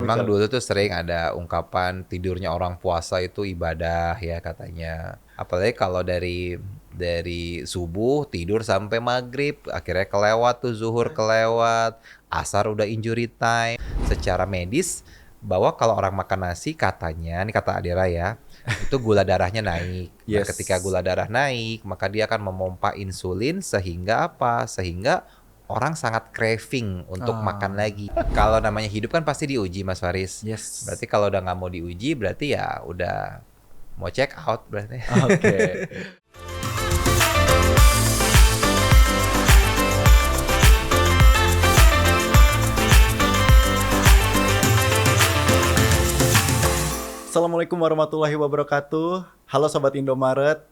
memang dulu tuh sering ada ungkapan tidurnya orang puasa itu ibadah ya katanya. Apalagi kalau dari subuh tidur sampai maghrib, akhirnya kelewat tuh zuhur kelewat, asar udah injury time. Secara medis bahwa kalau orang makan nasi katanya, ini kata Adira ya, itu gula darahnya naik. Nah, Yes. ketika gula darah naik, maka dia akan memompa insulin sehingga apa? Sehingga orang sangat craving untuk makan lagi. Kalau namanya hidup kan pasti diuji, Mas Faris. Yes. Berarti kalau udah nggak mau diuji, berarti ya udah mau check out berarti. Oke. Assalamualaikum warahmatullahi wabarakatuh. Halo Sobat Indomaret.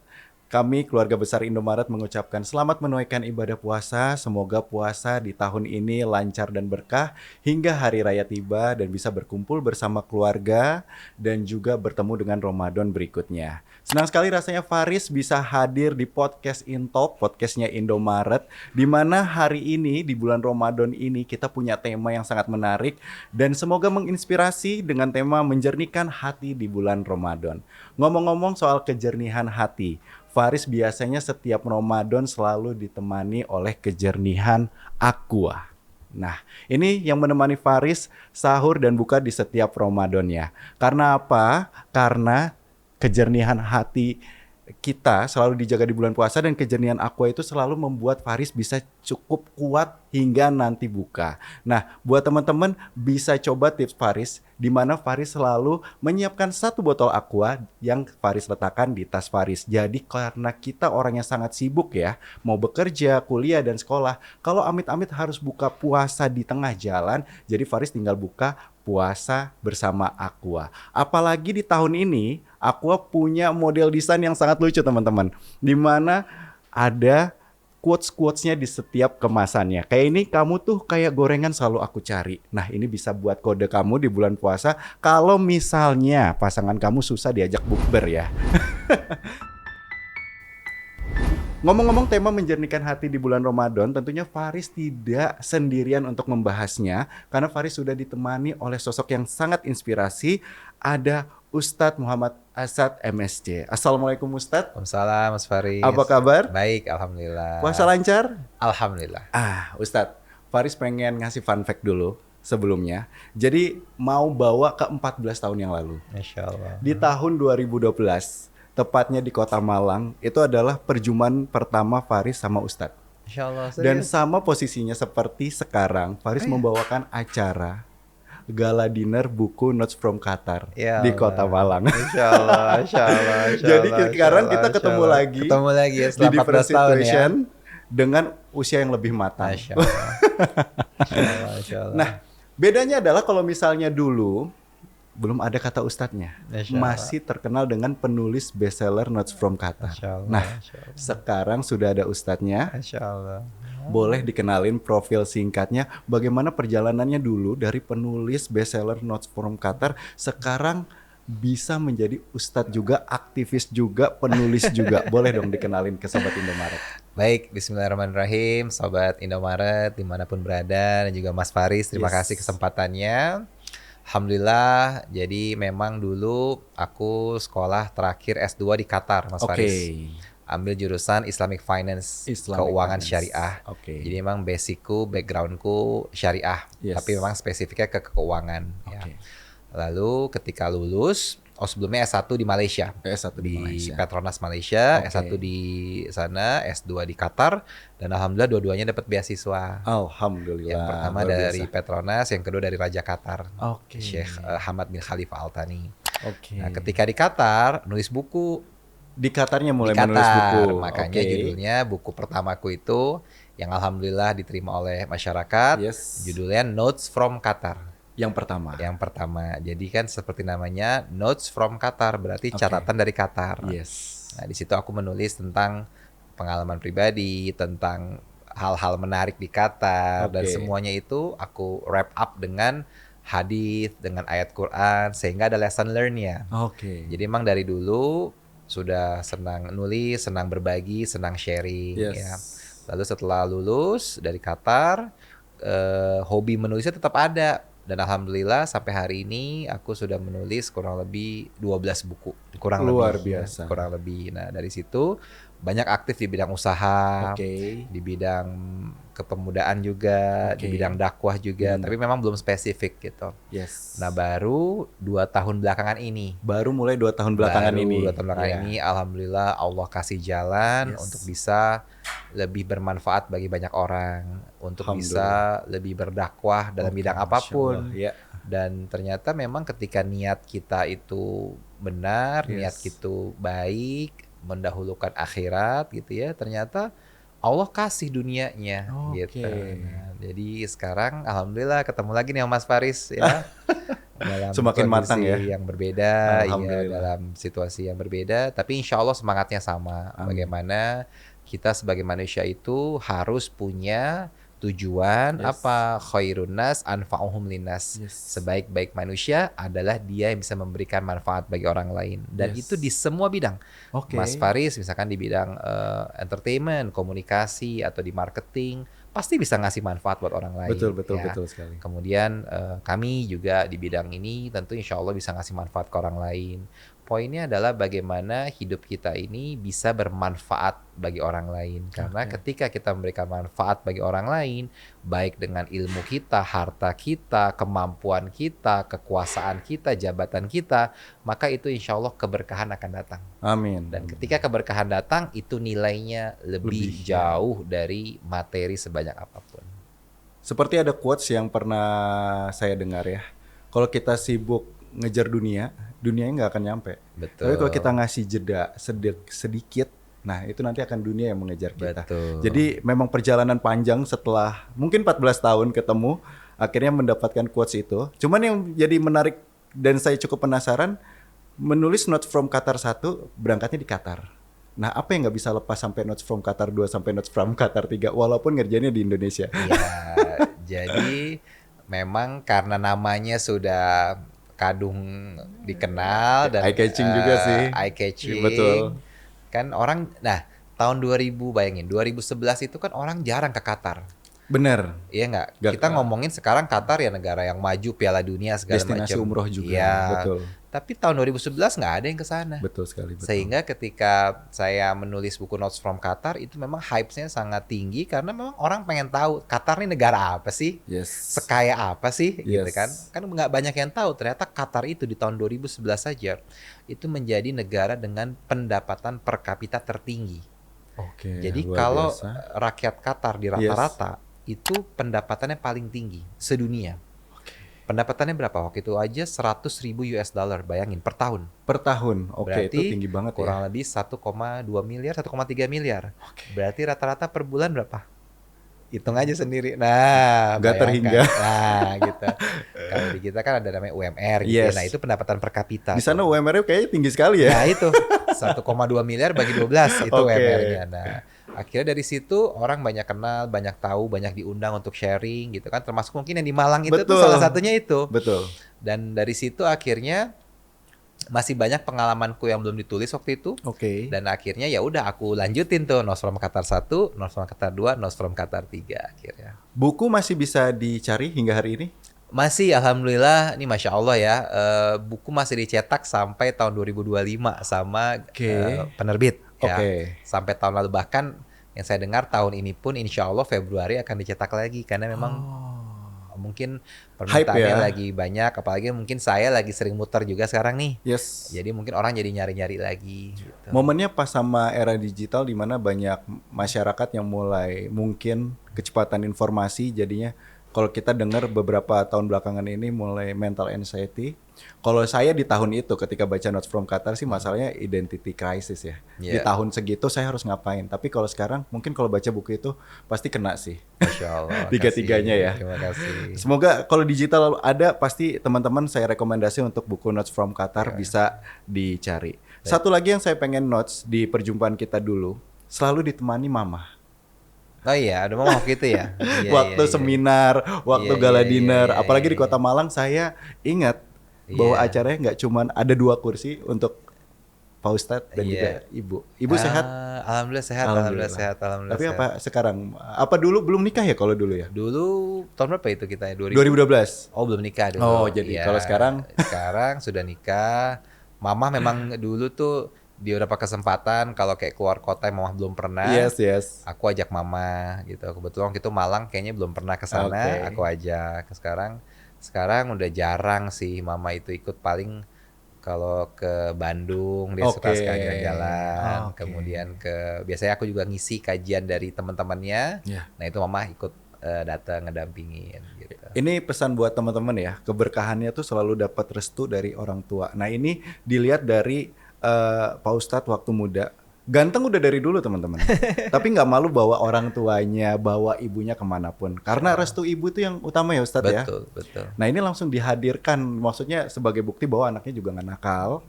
Kami keluarga besar Indomaret mengucapkan selamat menunaikan ibadah puasa. Semoga puasa di tahun ini lancar dan berkah hingga hari raya tiba dan bisa berkumpul bersama keluarga dan juga bertemu dengan Ramadan berikutnya. Senang sekali rasanya Faris bisa hadir di podcast Intalk, podcastnya Indomaret, di mana hari ini di bulan Ramadan ini kita punya tema yang sangat menarik dan semoga menginspirasi dengan tema menjernihkan hati di bulan Ramadan. Ngomong-ngomong soal kejernihan hati, Faris biasanya setiap Ramadan selalu ditemani oleh kejernihan aqua. Nah, ini yang menemani Faris sahur dan buka di setiap Ramadannya. Karena apa? Karena kejernihan hati kita selalu dijaga di bulan puasa dan kejernihan aqua itu selalu membuat Faris bisa cukup kuat hingga nanti buka. Nah, buat teman-teman bisa coba tips Faris di mana Faris selalu menyiapkan satu botol aqua yang Faris letakkan di tas Faris. Jadi karena kita orang yang sangat sibuk ya, mau bekerja, kuliah dan sekolah, kalau amit-amit harus buka puasa di tengah jalan, jadi Faris tinggal buka puasa bersama Aqua. Apalagi di tahun ini, Aqua punya model desain yang sangat lucu teman-teman. Di mana ada quotes-quotesnya di setiap kemasannya. Kayak ini, kamu tuh kayak gorengan selalu aku cari. Nah, ini bisa buat kode kamu di bulan puasa kalau misalnya pasangan kamu susah diajak bukber ya. Ngomong-ngomong tema menjernihkan hati di bulan Ramadan, tentunya Faris tidak sendirian untuk membahasnya karena Faris sudah ditemani oleh sosok yang sangat inspirasi, ada Ustadz Muhammad Asad MSc. Assalamualaikum Ustadz. Waalaikumsalam Mas Faris. Apa kabar? Baik, alhamdulillah. Puasa lancar? Alhamdulillah. Ustadz, Faris pengen ngasih fun fact dulu sebelumnya. Jadi mau bawa ke 14 tahun yang lalu. Masya Allah. Di tahun 2012, tepatnya di Kota Malang, itu adalah perjumpaan pertama Faris sama Ustadz. Masya Allah. Dan sama posisinya seperti sekarang, Faris membawakan acara gala dinner buku Notes from Qatar Ya di Allah. Kota Malang. Masya Allah, Masya Allah, Masya Jadi Allah, sekarang Masya kita Allah, ketemu Masya Allah. lagi Ketemu lagi ya di setelah 14 different tahun ya. situation dengan usia yang lebih matang. Masya Allah. Masya Allah, Masya Allah. Nah, bedanya adalah kalau misalnya dulu belum ada kata ustadznya, Masya Allah. masih terkenal dengan penulis bestseller Notes from Qatar. Masya Allah, Nah, Masya Allah. sekarang sudah ada ustadznya. Masya Allah. Boleh dikenalin profil singkatnya, bagaimana perjalanannya dulu dari penulis bestseller Notes from Qatar sekarang bisa menjadi ustadz juga, aktivis juga, penulis juga. Boleh dong dikenalin ke Sobat Indomaret. Baik, bismillahirrahmanirrahim, Sobat Indomaret dimanapun berada dan juga Mas Faris, terima Yes. kasih kesempatannya. Alhamdulillah, jadi memang dulu aku sekolah terakhir S2 di Qatar, Mas Oke. Faris. Ambil jurusan Islamic Finance, Islamic keuangan Finance. syariah. Oke. Jadi memang basicku, backgroundku syariah, Yes. tapi memang spesifiknya ke keuangan. Ya. Oke. Lalu ketika lulus, sebelumnya S1 di Malaysia. S1 di Malaysia. Petronas Malaysia, Oke. S1 di sana, S2 di Qatar, dan alhamdulillah dua-duanya dapat beasiswa. Alhamdulillah. Yang pertama luar dari biasa. Petronas, yang kedua dari Raja Qatar, Oke. Syekh Hamad bin Khalifa Al Thani. Oke. Nah, ketika di Qatar, nulis buku Di Qatarnya mulai di menulis buku. Qatar, makanya Oke. judulnya buku pertamaku itu yang alhamdulillah diterima oleh masyarakat. Yes. Judulnya Notes from Qatar. Yang pertama. Yang pertama, jadi kan seperti namanya Notes from Qatar, berarti Oke. catatan dari Qatar. Yes. Nah, di situ aku menulis tentang pengalaman pribadi, tentang hal-hal menarik di Qatar, dan Oke. semuanya itu aku wrap up dengan hadis, dengan ayat Quran, sehingga ada lesson learn-nya. Oke. Jadi emang dari dulu sudah senang nulis, senang berbagi, senang sharing. Yes. Ya. Lalu setelah lulus dari Qatar, hobi menulisnya tetap ada. Dan alhamdulillah sampai hari ini aku sudah menulis kurang lebih 12 buku. Kurang Luar lebih ya, biasa. kurang lebih. Nah, dari situ banyak aktif di bidang usaha, Oke. di bidang kepemudaan juga, di Oke. bidang dakwah juga, Bidang tapi memang belum spesifik gitu. Yes. Nah, baru 2 tahun belakangan ini. Baru mulai 2 tahun belakangan Baru ini. 2 tahun belakangan Ya. ini, alhamdulillah Allah kasih jalan Yes. untuk bisa lebih bermanfaat bagi banyak orang, untuk bisa lebih berdakwah dalam Oke, bidang Masya apapun. Allah. Ya. Dan ternyata memang ketika niat kita itu benar, niat Yes. kita baik, mendahulukan akhirat gitu ya, ternyata Allah kasih dunianya gitu. Oke. Nah, jadi sekarang alhamdulillah ketemu lagi nih sama Mas Faris ya. Dalam Semakin matang ya. kondisi yang berbeda, iya, Alhamdulillah. dalam situasi yang berbeda, tapi insya Allah semangatnya sama. Amin. Bagaimana kita sebagai manusia itu harus punya tujuan Yes. apa? Khairun nas anfa'uhum linnas. Yes. Sebaik-baik manusia adalah dia yang bisa memberikan manfaat bagi orang lain. Dan Yes. itu di semua bidang. Oke. Mas Faris misalkan di bidang entertainment, komunikasi atau di marketing, pasti bisa ngasih manfaat buat orang lain. Betul ya. sekali. Kemudian kami juga di bidang ini tentu insya Allah bisa ngasih manfaat ke orang lain. Poinnya adalah bagaimana hidup kita ini bisa bermanfaat bagi orang lain. Karena Oke. ketika kita memberikan manfaat bagi orang lain, baik dengan ilmu kita, harta kita, kemampuan kita, kekuasaan kita, jabatan kita, maka itu insya Allah keberkahan akan datang. Amin. Dan ketika keberkahan datang, itu nilainya lebih Lebih. jauh dari materi sebanyak apapun. Seperti ada quotes yang pernah saya dengar ya. Kalau kita sibuk ngejar dunianya nggak akan nyampe. Betul. Tapi kalau kita ngasih jeda sedikit, nah itu nanti akan dunia yang mengejar kita. Betul. Jadi memang perjalanan panjang setelah mungkin 14 tahun ketemu, akhirnya mendapatkan quotes itu. Cuman yang jadi menarik dan saya cukup penasaran, menulis Notes from Qatar 1, berangkatnya di Qatar. Nah, apa yang nggak bisa lepas sampai Notes from Qatar 2 sampai Notes from Qatar 3 walaupun ngerjainnya di Indonesia? Ya, jadi memang karena namanya sudah kadung dikenal dan Eye catching juga sih. eye catching. Betul. Kan orang, nah tahun 2000 bayangin, 2011 itu kan orang jarang ke Qatar. Bener. Iya nggak? Nggak Kita ke- ngomongin sekarang Qatar ya negara yang maju Piala Dunia segala macam. Destinasi umroh juga. Iya. Betul. Tapi tahun 2011 nggak ada yang ke sana. Betul sekali. Betul. Sehingga ketika saya menulis buku Notes from Qatar itu memang hype-nya sangat tinggi karena memang orang pengen tahu Qatar ini negara apa sih? Yes. Sekaya apa sih gitu Yes. kan? Kan nggak banyak yang tahu ternyata Qatar itu di tahun 2011 saja itu menjadi negara dengan pendapatan per kapita tertinggi. Oke. Jadi luar kalau biasa. rakyat Qatar di rata-rata itu pendapatannya paling tinggi sedunia. Pendapatannya berapa? Waktu itu aja 100.000 US dollar, bayangin per tahun. Per tahun. Oke, Berarti itu tinggi banget kurang ya. lebih 1,2 miliar, 1,3 miliar. Oke. Berarti rata-rata per bulan berapa? Hitung aja sendiri. Nah, Nggak bayangkan. terhingga. Nah, gitu. Kalau di kita kan ada namanya UMR gitu. Yes. Nah, itu pendapatan per kapita. Di sana tuh. UMR-nya kayaknya tinggi sekali ya. Nah, itu 1,2 miliar bagi 12 itu Oke. UMR-nya. Nah, akhirnya dari situ orang banyak kenal, banyak tahu, banyak diundang untuk sharing gitu kan. Termasuk mungkin yang di Malang itu tuh Betul. salah satunya itu. Betul. Dan dari situ akhirnya masih banyak pengalamanku yang belum ditulis waktu itu. Oke. Dan akhirnya ya udah aku lanjutin tuh Notes from Qatar 1, Notes from Qatar 2, Notes from Qatar 3 akhirnya. Buku masih bisa dicari hingga hari ini? Masih alhamdulillah, ini Masya Allah ya, buku masih dicetak sampai tahun 2025 sama Oke. penerbit. Ya. Oke. Sampai tahun lalu, bahkan yang saya dengar tahun ini pun insya Allah Februari akan dicetak lagi. Karena memang mungkin permintaannya ya. lagi banyak, apalagi mungkin saya lagi sering muter juga sekarang nih. Yes. Jadi mungkin orang jadi nyari-nyari lagi gitu. Momennya pas sama era digital di mana banyak masyarakat yang mulai mungkin kecepatan informasi jadinya kalau kita dengar beberapa tahun belakangan ini mulai mental anxiety. Kalau saya di tahun itu ketika baca Notes from Qatar sih masalahnya identity crisis ya. Di Yeah. tahun segitu saya harus ngapain. Tapi kalau sekarang mungkin kalau baca buku itu pasti kena sih. Masya Allah. Tiga-tiganya kasih. ya. Terima kasih. Semoga kalau digital ada pasti teman-teman saya rekomendasi untuk buku Notes from Qatar Ya. bisa dicari. Satu lagi yang saya pengen notes di perjumpaan kita dulu, selalu ditemani mama. Oh iya, ada mama waktu itu ya. Iya, Waktu iya, iya. seminar, waktu Iya, gala iya, dinner, iya, apalagi iya, di Kota Malang saya ingat bahwa Iya. acaranya nggak cuman ada 2 kursi untuk Pak Ustadz dan juga Iya. Ibu. Ibu sehat? Alhamdulillah sehat, alhamdulillah Alhamdulillah. sehat, alhamdulillah Tapi sehat. apa sekarang? Apa dulu belum nikah ya kalau dulu ya? Dulu tahun berapa itu kita? 2000? 2012. Oh, belum nikah Oh, dulu. jadi Iya. kalau sekarang Sekarang sudah nikah. Mama memang dulu tuh di beberapa kesempatan kalau kayak keluar kota yang mama belum pernah, yes. aku ajak mama gitu. Kebetulan waktu itu Malang kayaknya belum pernah ke sana, Oke. aku ajak. Sekarang udah jarang sih mama itu ikut, paling kalau ke Bandung dia suka Oke. sekali jalan-jalan. Oke. Kemudian biasanya aku juga ngisi kajian dari teman-temannya. Ya. Nah, itu mama ikut datang ngedampingin gitu. Ini pesan buat teman-teman ya, keberkahannya tuh selalu dapat restu dari orang tua. Nah ini dilihat dari Pak Ustadz waktu muda. Ganteng udah dari dulu teman-teman. Tapi nggak malu bawa orang tuanya, bawa ibunya kemanapun. Karena restu ibu itu yang utama ya Ustadz ya. Betul, betul. Nah ini langsung dihadirkan, maksudnya sebagai bukti bahwa anaknya juga nggak nakal.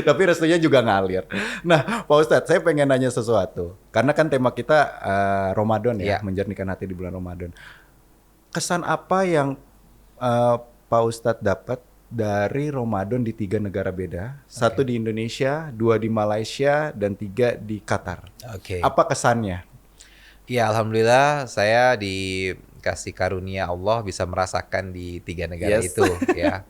Tapi restunya juga ngalir. Nah Pak Ustadz, saya pengen nanya sesuatu. Karena kan tema kita Ramadan ya, Iya. menjernihkan hati di bulan Ramadan. Kesan apa yang Pak Ustadz dapat dari Ramadan di 3 negara beda? Satu di Indonesia, 2 di Malaysia, dan 3 di Qatar. Oke. Apa kesannya? Ya, alhamdulillah saya dikasih karunia Allah bisa merasakan di 3 negara Yes. itu ya.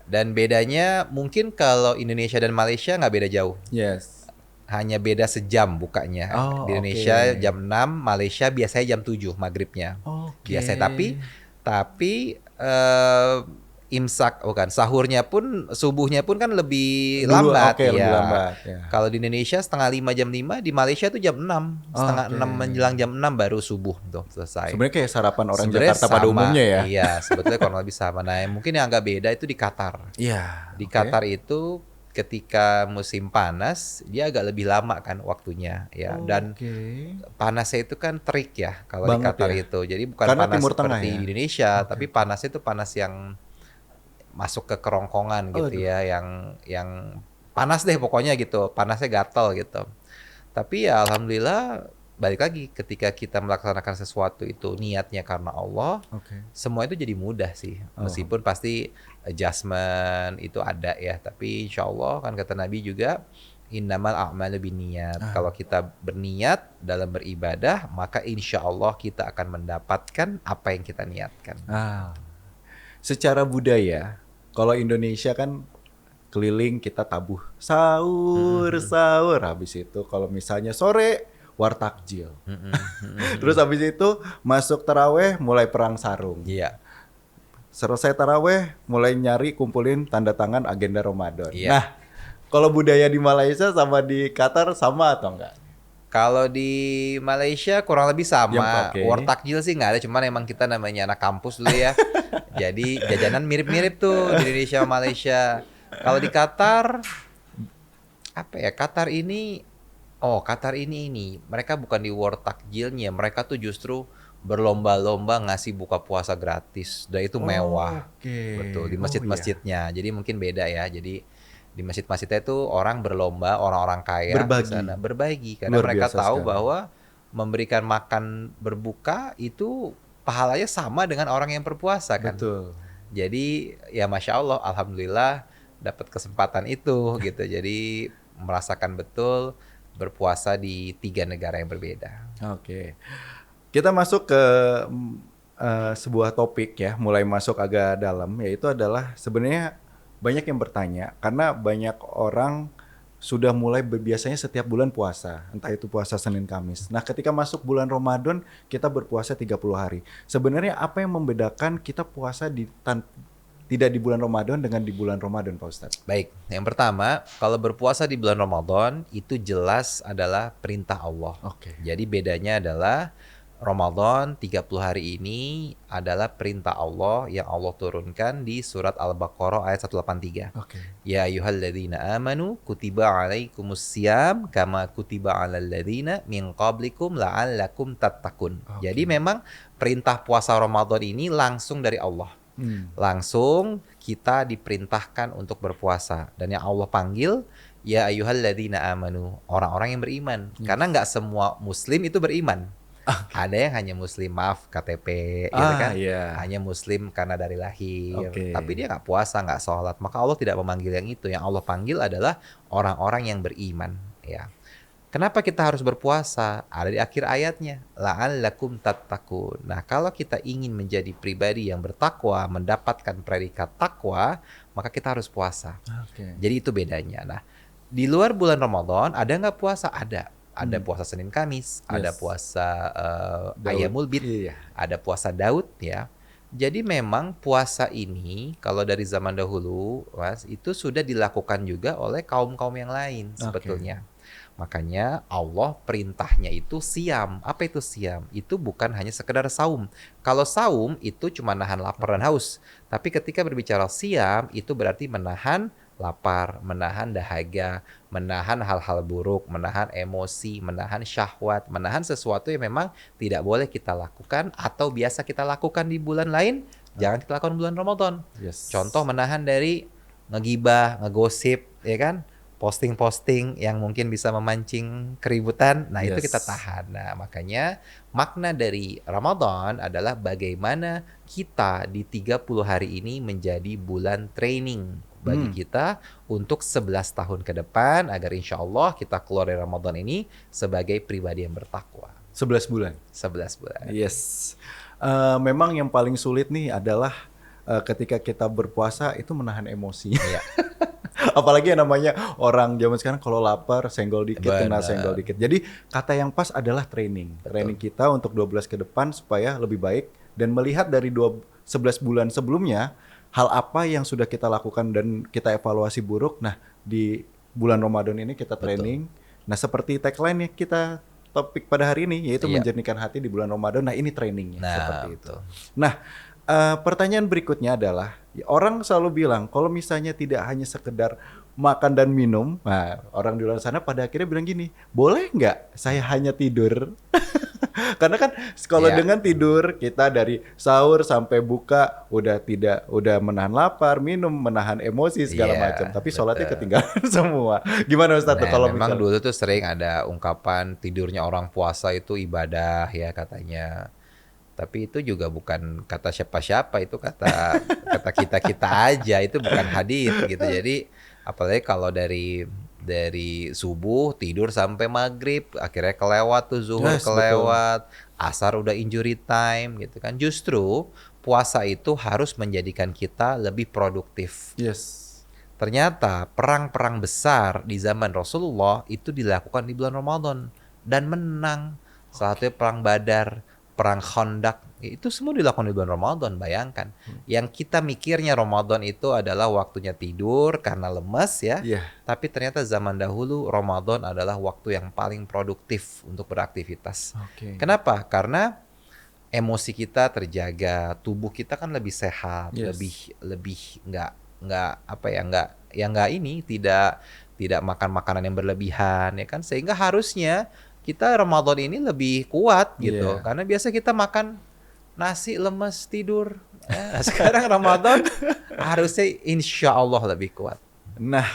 Dan bedanya mungkin kalau Indonesia dan Malaysia nggak beda jauh. Yes. Hanya beda sejam bukanya. Oh, Di Indonesia oke. jam 6, Malaysia biasanya jam 7 maghribnya. Oke. Biasanya tapi imsak bukan sahurnya pun, subuhnya pun kan lebih Dulu, lambat oke, ya. lebih lambat, ya. Kalau di Indonesia setengah 5 jam 5, di Malaysia tuh jam 6. Setengah Oke. 6 menjelang jam 6 baru subuh tuh selesai. Sebenarnya kayak sarapan orang Sebenarnya Jakarta pada sama, umumnya ya. Iya, sebetulnya kurang lebih sama. Nah, mungkin yang agak beda itu di Qatar. Iya. Di oke. Qatar itu ketika musim panas dia agak lebih lama kan waktunya ya. Dan Oke. panasnya itu kan terik ya kalau di Banget Qatar ya. itu. Jadi bukan Karena panas Timur Tengah seperti ya? di Indonesia, tapi panasnya itu panas yang masuk ke kerongkongan gitu Aduh. ya, yang panas deh pokoknya gitu, panasnya gatal gitu. Tapi ya alhamdulillah balik lagi ketika kita melaksanakan sesuatu itu niatnya karena Allah, Oke. semua itu jadi mudah sih. Oh. Meskipun pasti adjustment itu ada ya, tapi insya Allah kan kata Nabi juga innamal a'malu binniyat. Kalau kita berniat dalam beribadah, maka insya Allah kita akan mendapatkan apa yang kita niatkan. Secara budaya, kalau Indonesia kan keliling kita tabuh sahur, habis itu kalau misalnya sore wartakjil. Terus habis itu masuk taraweh mulai perang sarung. Iya. Selesai taraweh mulai nyari kumpulin tanda tangan agenda Ramadan. Iya. Nah, kalau budaya di Malaysia sama di Qatar sama atau enggak? Kalau di Malaysia kurang lebih sama. Oke. War takjil sih nggak ada, cuman emang kita namanya anak kampus dulu ya. Jadi jajanan mirip-mirip tuh di Indonesia sama Malaysia. Kalau di Qatar, apa ya? Qatar ini mereka bukan di war takjilnya, mereka tuh justru berlomba-lomba ngasih buka puasa gratis. Dan itu mewah. Oke. Betul, di Oh, masjid-masjidnya. Jadi mungkin beda ya. Jadi di masjid-masjidnya itu orang berlomba, orang-orang kaya Berbagi. di sana berbagi karena Luar mereka biasa tahu sekali. bahwa memberikan makan berbuka itu pahalanya sama dengan orang yang berpuasa kan. Betul. Jadi ya masya Allah, alhamdulillah dapat kesempatan itu gitu. Jadi merasakan betul berpuasa di 3 negara yang berbeda. Oke. Kita masuk ke sebuah topik ya, mulai masuk agak dalam, yaitu adalah sebenarnya banyak yang bertanya karena banyak orang sudah mulai biasanya setiap bulan puasa, entah itu puasa Senin Kamis. Nah, ketika masuk bulan Ramadan, kita berpuasa 30 hari. Sebenarnya apa yang membedakan kita puasa tidak di bulan Ramadan dengan di bulan Ramadan, Pak Ustadz? Baik, yang pertama, kalau berpuasa di bulan Ramadan itu jelas adalah perintah Allah. Oke. Jadi bedanya adalah Ramadan 30 hari ini adalah perintah Allah yang Allah turunkan di surat Al-Baqarah ayat 183. Oke. Ya ayyuhalladzina amanu kutiba alaikumus syiyam kama kutiba alal ladzina min qablikum la'allakum tattaqun. Oke. Jadi memang perintah puasa Ramadan ini langsung dari Allah. Langsung kita diperintahkan untuk berpuasa, dan yang Allah panggil ya ayyuhalladzina amanu, orang-orang yang beriman. Karena nggak semua muslim itu beriman. Ada yang hanya muslim, maaf KTP, gitu kan. Iya. Hanya muslim karena dari lahir. Oke. Tapi dia nggak puasa, nggak sholat. Maka Allah tidak memanggil yang itu. Yang Allah panggil adalah orang-orang yang beriman. Ya. Kenapa kita harus berpuasa? Ada di akhir ayatnya. La'allakum tattaqun. Nah, kalau kita ingin menjadi pribadi yang bertakwa, mendapatkan predikat takwa, maka kita harus puasa. Oke. Jadi itu bedanya. Nah, di luar bulan Ramadan ada nggak puasa? Ada. Ada Hmm. puasa Senin Kamis, ada Yes. puasa Daud. Ayyamul Bid, Iya. ada puasa Daud ya. Jadi memang puasa ini kalau dari zaman dahulu, Mas, itu sudah dilakukan juga oleh kaum-kaum yang lain sebetulnya. Makanya Allah perintahnya itu siam. Apa itu siam? Itu bukan hanya sekedar saum. Kalau saum itu cuma nahan lapar dan haus. Tapi ketika berbicara siam itu berarti menahan lapar, menahan dahaga, menahan hal-hal buruk, menahan emosi, menahan syahwat, menahan sesuatu yang memang tidak boleh kita lakukan atau biasa kita lakukan di bulan lain, jangan kita lakukan bulan Ramadan. Yes. Contoh menahan dari ngegibah, ngegosip, ya kan? Posting-posting yang mungkin bisa memancing keributan, nah itu Yes. kita tahan. Nah makanya makna dari Ramadan adalah bagaimana kita di 30 hari ini menjadi bulan training bagi kita untuk 11 tahun ke depan agar insya Allah kita keluar dari Ramadan ini sebagai pribadi yang bertakwa. 11 bulan. 11 bulan. Yes. Memang yang paling sulit nih adalah ketika kita berpuasa itu menahan emosi. Iya. Apalagi yang namanya orang zaman sekarang kalau lapar senggol dikit kena Benar. senggol dikit. Jadi kata yang pas adalah training. Betul. Training kita untuk 12 ke depan supaya lebih baik dan melihat dari 11 bulan sebelumnya hal apa yang sudah kita lakukan dan kita evaluasi buruk. Nah, di bulan Ramadan ini kita training. Nah, seperti tagline yang kita topik pada hari ini yaitu Iya. menjernihkan hati di bulan Ramadan. Nah, ini trainingnya Nah, seperti itu. betul. Nah, pertanyaan berikutnya adalah orang selalu bilang kalau misalnya tidak hanya sekedar makan dan minum, nah orang di luar sana pada akhirnya bilang gini, boleh nggak saya hanya tidur? Karena kan kalau Iya. dengan tidur kita dari sahur sampai buka udah menahan lapar, minum, menahan emosi segala Iya, macam, tapi sholatnya betul. ketinggalan semua. Gimana Ustaz tuh Nah, kalau memang misalnya? dulu tuh sering ada ungkapan tidurnya orang puasa itu ibadah ya katanya. Tapi itu juga bukan kata siapa-siapa, itu kata kata kita-kita aja, itu bukan hadis gitu. Jadi apalagi kalau dari subuh tidur sampai maghrib, akhirnya kelewat tuh zuhur Yes, betul. kelewat, asar udah injury time gitu kan. Justru puasa itu harus menjadikan kita lebih produktif. Yes. Ternyata perang-perang besar di zaman Rasulullah itu dilakukan di bulan Ramadan dan menang. Salah satunya perang Badar, perang Khandaq, itu semua dilakukan di bulan Ramadan. Bayangkan, yang kita mikirnya Ramadan itu adalah waktunya tidur karena lemes ya. Iya. Tapi ternyata zaman dahulu Ramadan adalah waktu yang paling produktif untuk beraktivitas. Oke. Kenapa? Karena emosi kita terjaga, tubuh kita kan lebih sehat, Yes. lebih nggak apa ya nggak ini tidak makan makanan yang berlebihan ya kan, sehingga harusnya kita Ramadan ini lebih kuat gitu. Iya. Karena biasa kita makan nasi lemes tidur. Nah, sekarang Ramadan harusnya insya Allah lebih kuat. Nah,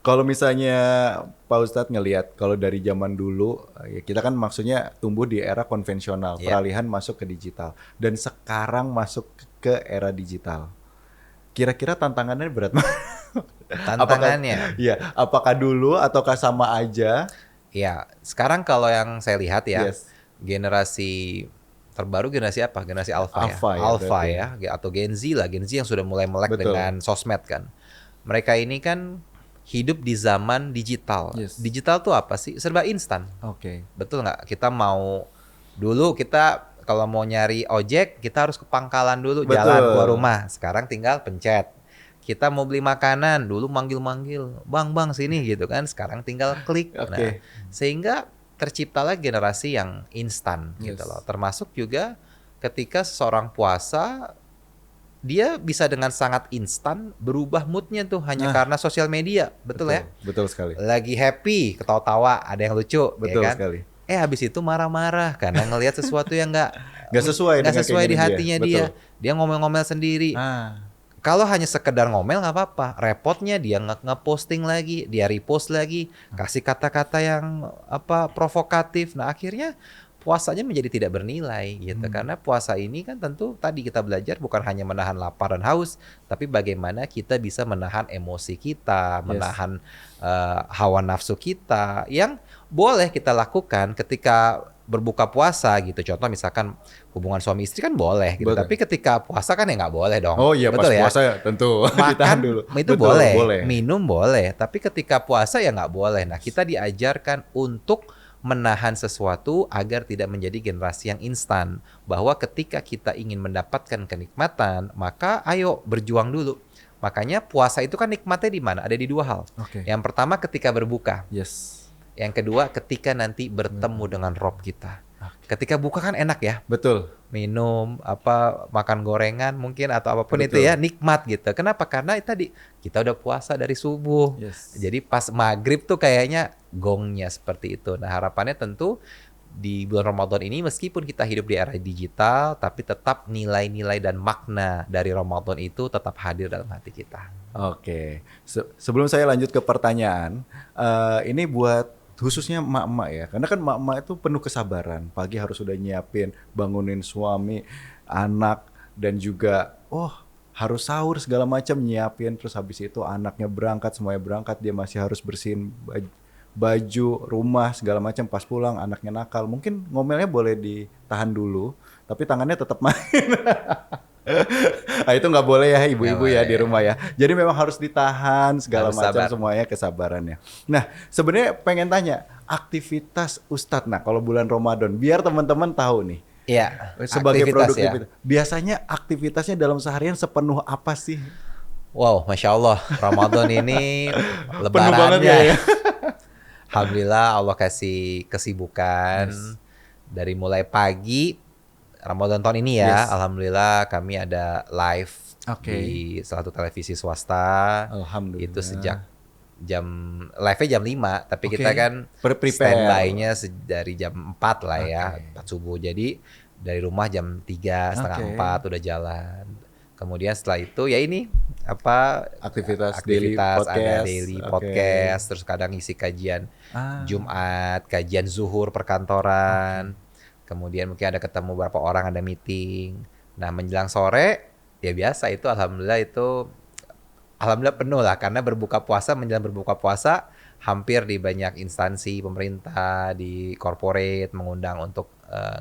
kalau misalnya Pak Ustadz ngelihat kalau dari zaman dulu, ya kita kan maksudnya tumbuh di era konvensional, Iya. peralihan masuk ke digital, dan sekarang masuk ke era digital. Kira-kira tantangannya berat mana? Tantangannya. Iya, apakah dulu ataukah sama aja? Ya, sekarang kalau yang saya lihat ya, Yes. generasi terbaru generasi apa? Generasi Alpha, Alpha ya. ya, Alpha berarti. ya, atau Gen Z lah. Gen Z yang sudah mulai melek Betul. dengan sosmed kan. Mereka ini kan hidup di zaman digital. Yes. Digital tuh apa sih? Serba instan. Oke. Betul nggak? Dulu kita kalau mau nyari ojek, kita harus ke pangkalan dulu, Betul. jalan keluar rumah. Sekarang tinggal pencet. Kita mau beli makanan, dulu manggil-manggil, bang sini gitu kan. Sekarang tinggal klik. Oke. Nah, sehingga terciptalah generasi yang instan gitu Yes. loh. Termasuk juga ketika seseorang puasa, dia bisa dengan sangat instan berubah moodnya tuh hanya Nah. karena sosial media. Betul ya? Betul sekali. Lagi happy, ketawa-tawa, ada yang lucu, Betul ya kan? sekali. Habis itu marah-marah karena ngelihat sesuatu yang nggak sesuai dengan sesuai di keinginan hatinya dia. dia. Betul. Dia ngomel-ngomel sendiri. Kalau hanya sekedar ngomel nggak apa-apa. Repotnya dia nge-posting lagi, dia repost lagi, kasih kata-kata yang provokatif. Nah akhirnya puasanya menjadi tidak bernilai gitu. Karena puasa ini kan tentu tadi kita belajar bukan hanya menahan lapar dan haus, tapi bagaimana kita bisa menahan emosi kita, Yes. menahan hawa nafsu kita yang boleh kita lakukan ketika berbuka puasa gitu. Contoh misalkan hubungan suami istri kan boleh gitu, Betul. tapi ketika puasa kan ya nggak boleh dong. Oh iya, pas Betul ya? puasa ya tentu ditahan Makan dulu. itu Betul, boleh, minum boleh, tapi ketika puasa ya nggak boleh. Nah, kita diajarkan untuk menahan sesuatu agar tidak menjadi generasi yang instan. Bahwa ketika kita ingin mendapatkan kenikmatan, maka ayo berjuang dulu. Makanya puasa itu kan nikmatnya di mana? Ada di dua hal. Oke. Yang pertama ketika berbuka. Yes. Yang kedua ketika nanti bertemu dengan Rob kita. Ketika buka kan enak ya. Betul. Minum makan gorengan mungkin atau apapun Betul. itu ya, nikmat gitu. Kenapa? Karena tadi kita udah puasa dari subuh. Yes. Jadi pas maghrib tuh kayaknya gongnya seperti itu. Nah, harapannya tentu di bulan Ramadan ini meskipun kita hidup di era digital, tapi tetap nilai-nilai dan makna dari Ramadan itu tetap hadir dalam hati kita. Oke. Sebelum saya lanjut ke pertanyaan, ini buat khususnya emak-emak ya, karena kan emak-emak itu penuh kesabaran. Pagi harus sudah nyiapin, bangunin suami, anak, dan juga harus sahur segala macam nyiapin. Terus habis itu anaknya berangkat, semuanya berangkat, dia masih harus bersihin baju, rumah segala macam. Pas pulang anaknya nakal, mungkin ngomelnya boleh ditahan dulu, tapi tangannya tetap main. Nah, itu nggak boleh ya ibu-ibu ya di rumah ya. Jadi memang harus ditahan segala Harus macam sabar. semuanya kesabarannya. Nah, sebenarnya pengen tanya aktivitas Ustadz. Nah, kalau bulan Ramadan, biar teman-teman tahu nih. Iya, Sebagai aktivitas ya. produktivitas, biasanya aktivitasnya dalam seharian sepenuh apa sih? Wow, Masya Allah, Ramadan ini Penuh banget lebarannya. ya. Alhamdulillah Allah kasih kesibukan dari mulai pagi Ramadan tahun ini ya. Yes. Alhamdulillah kami ada live Oke. di salah satu televisi swasta. Alhamdulillah. Itu sejak live-nya jam 5, tapi Oke. kita kan Prepare. standby-nya dari jam 4 lah ya, Oke. 4 subuh. Jadi dari rumah jam 3, setengah Oke. 4 udah jalan. Kemudian setelah itu ya ini Aktivitas daily ada podcast. daily Oke. podcast, terus kadang ngisi kajian Jumat, kajian zuhur perkantoran. Kemudian mungkin ada ketemu beberapa orang, ada meeting. Nah, menjelang sore ya biasa itu alhamdulillah penuh lah, karena menjelang berbuka puasa hampir di banyak instansi pemerintah, di corporate mengundang untuk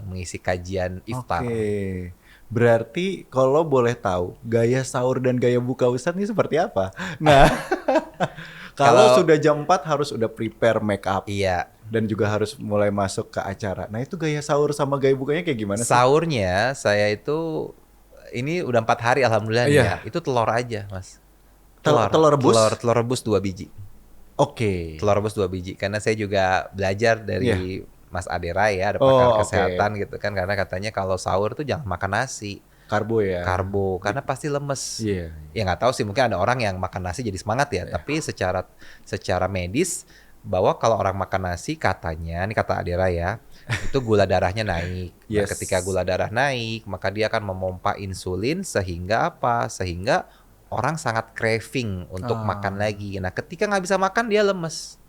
mengisi kajian iftar. Oke. Berarti kalau boleh tahu, gaya sahur dan gaya buka Ustadz ini seperti apa? Nah, kalau sudah jam 4 harus udah prepare make up. Iya. Dan juga harus mulai masuk ke acara. Nah, itu gaya sahur sama gaya bukanya kayak gimana sih? Sahurnya saya itu ini udah 4 hari alhamdulillah nih ya. Itu telur aja, Mas. Telur rebus? Telur rebus 2 biji. Oke. Telur rebus 2 biji. Karena saya juga belajar dari Mas Adera ya, ada Oh, pakar oke. kesehatan gitu kan. Karena katanya kalau sahur tuh jangan makan nasi. Karbo ya. Karbo, karena pasti lemes. Iya. Ya nggak tahu sih, mungkin ada orang yang makan nasi jadi semangat ya. Tapi secara medis, bahwa kalau orang makan nasi katanya, ini kata Adera ya, itu gula darahnya naik. Nah, Yes. ketika gula darah naik, maka dia akan memompa insulin sehingga apa? Sehingga orang sangat craving untuk makan lagi. Nah, ketika nggak bisa makan dia lemes.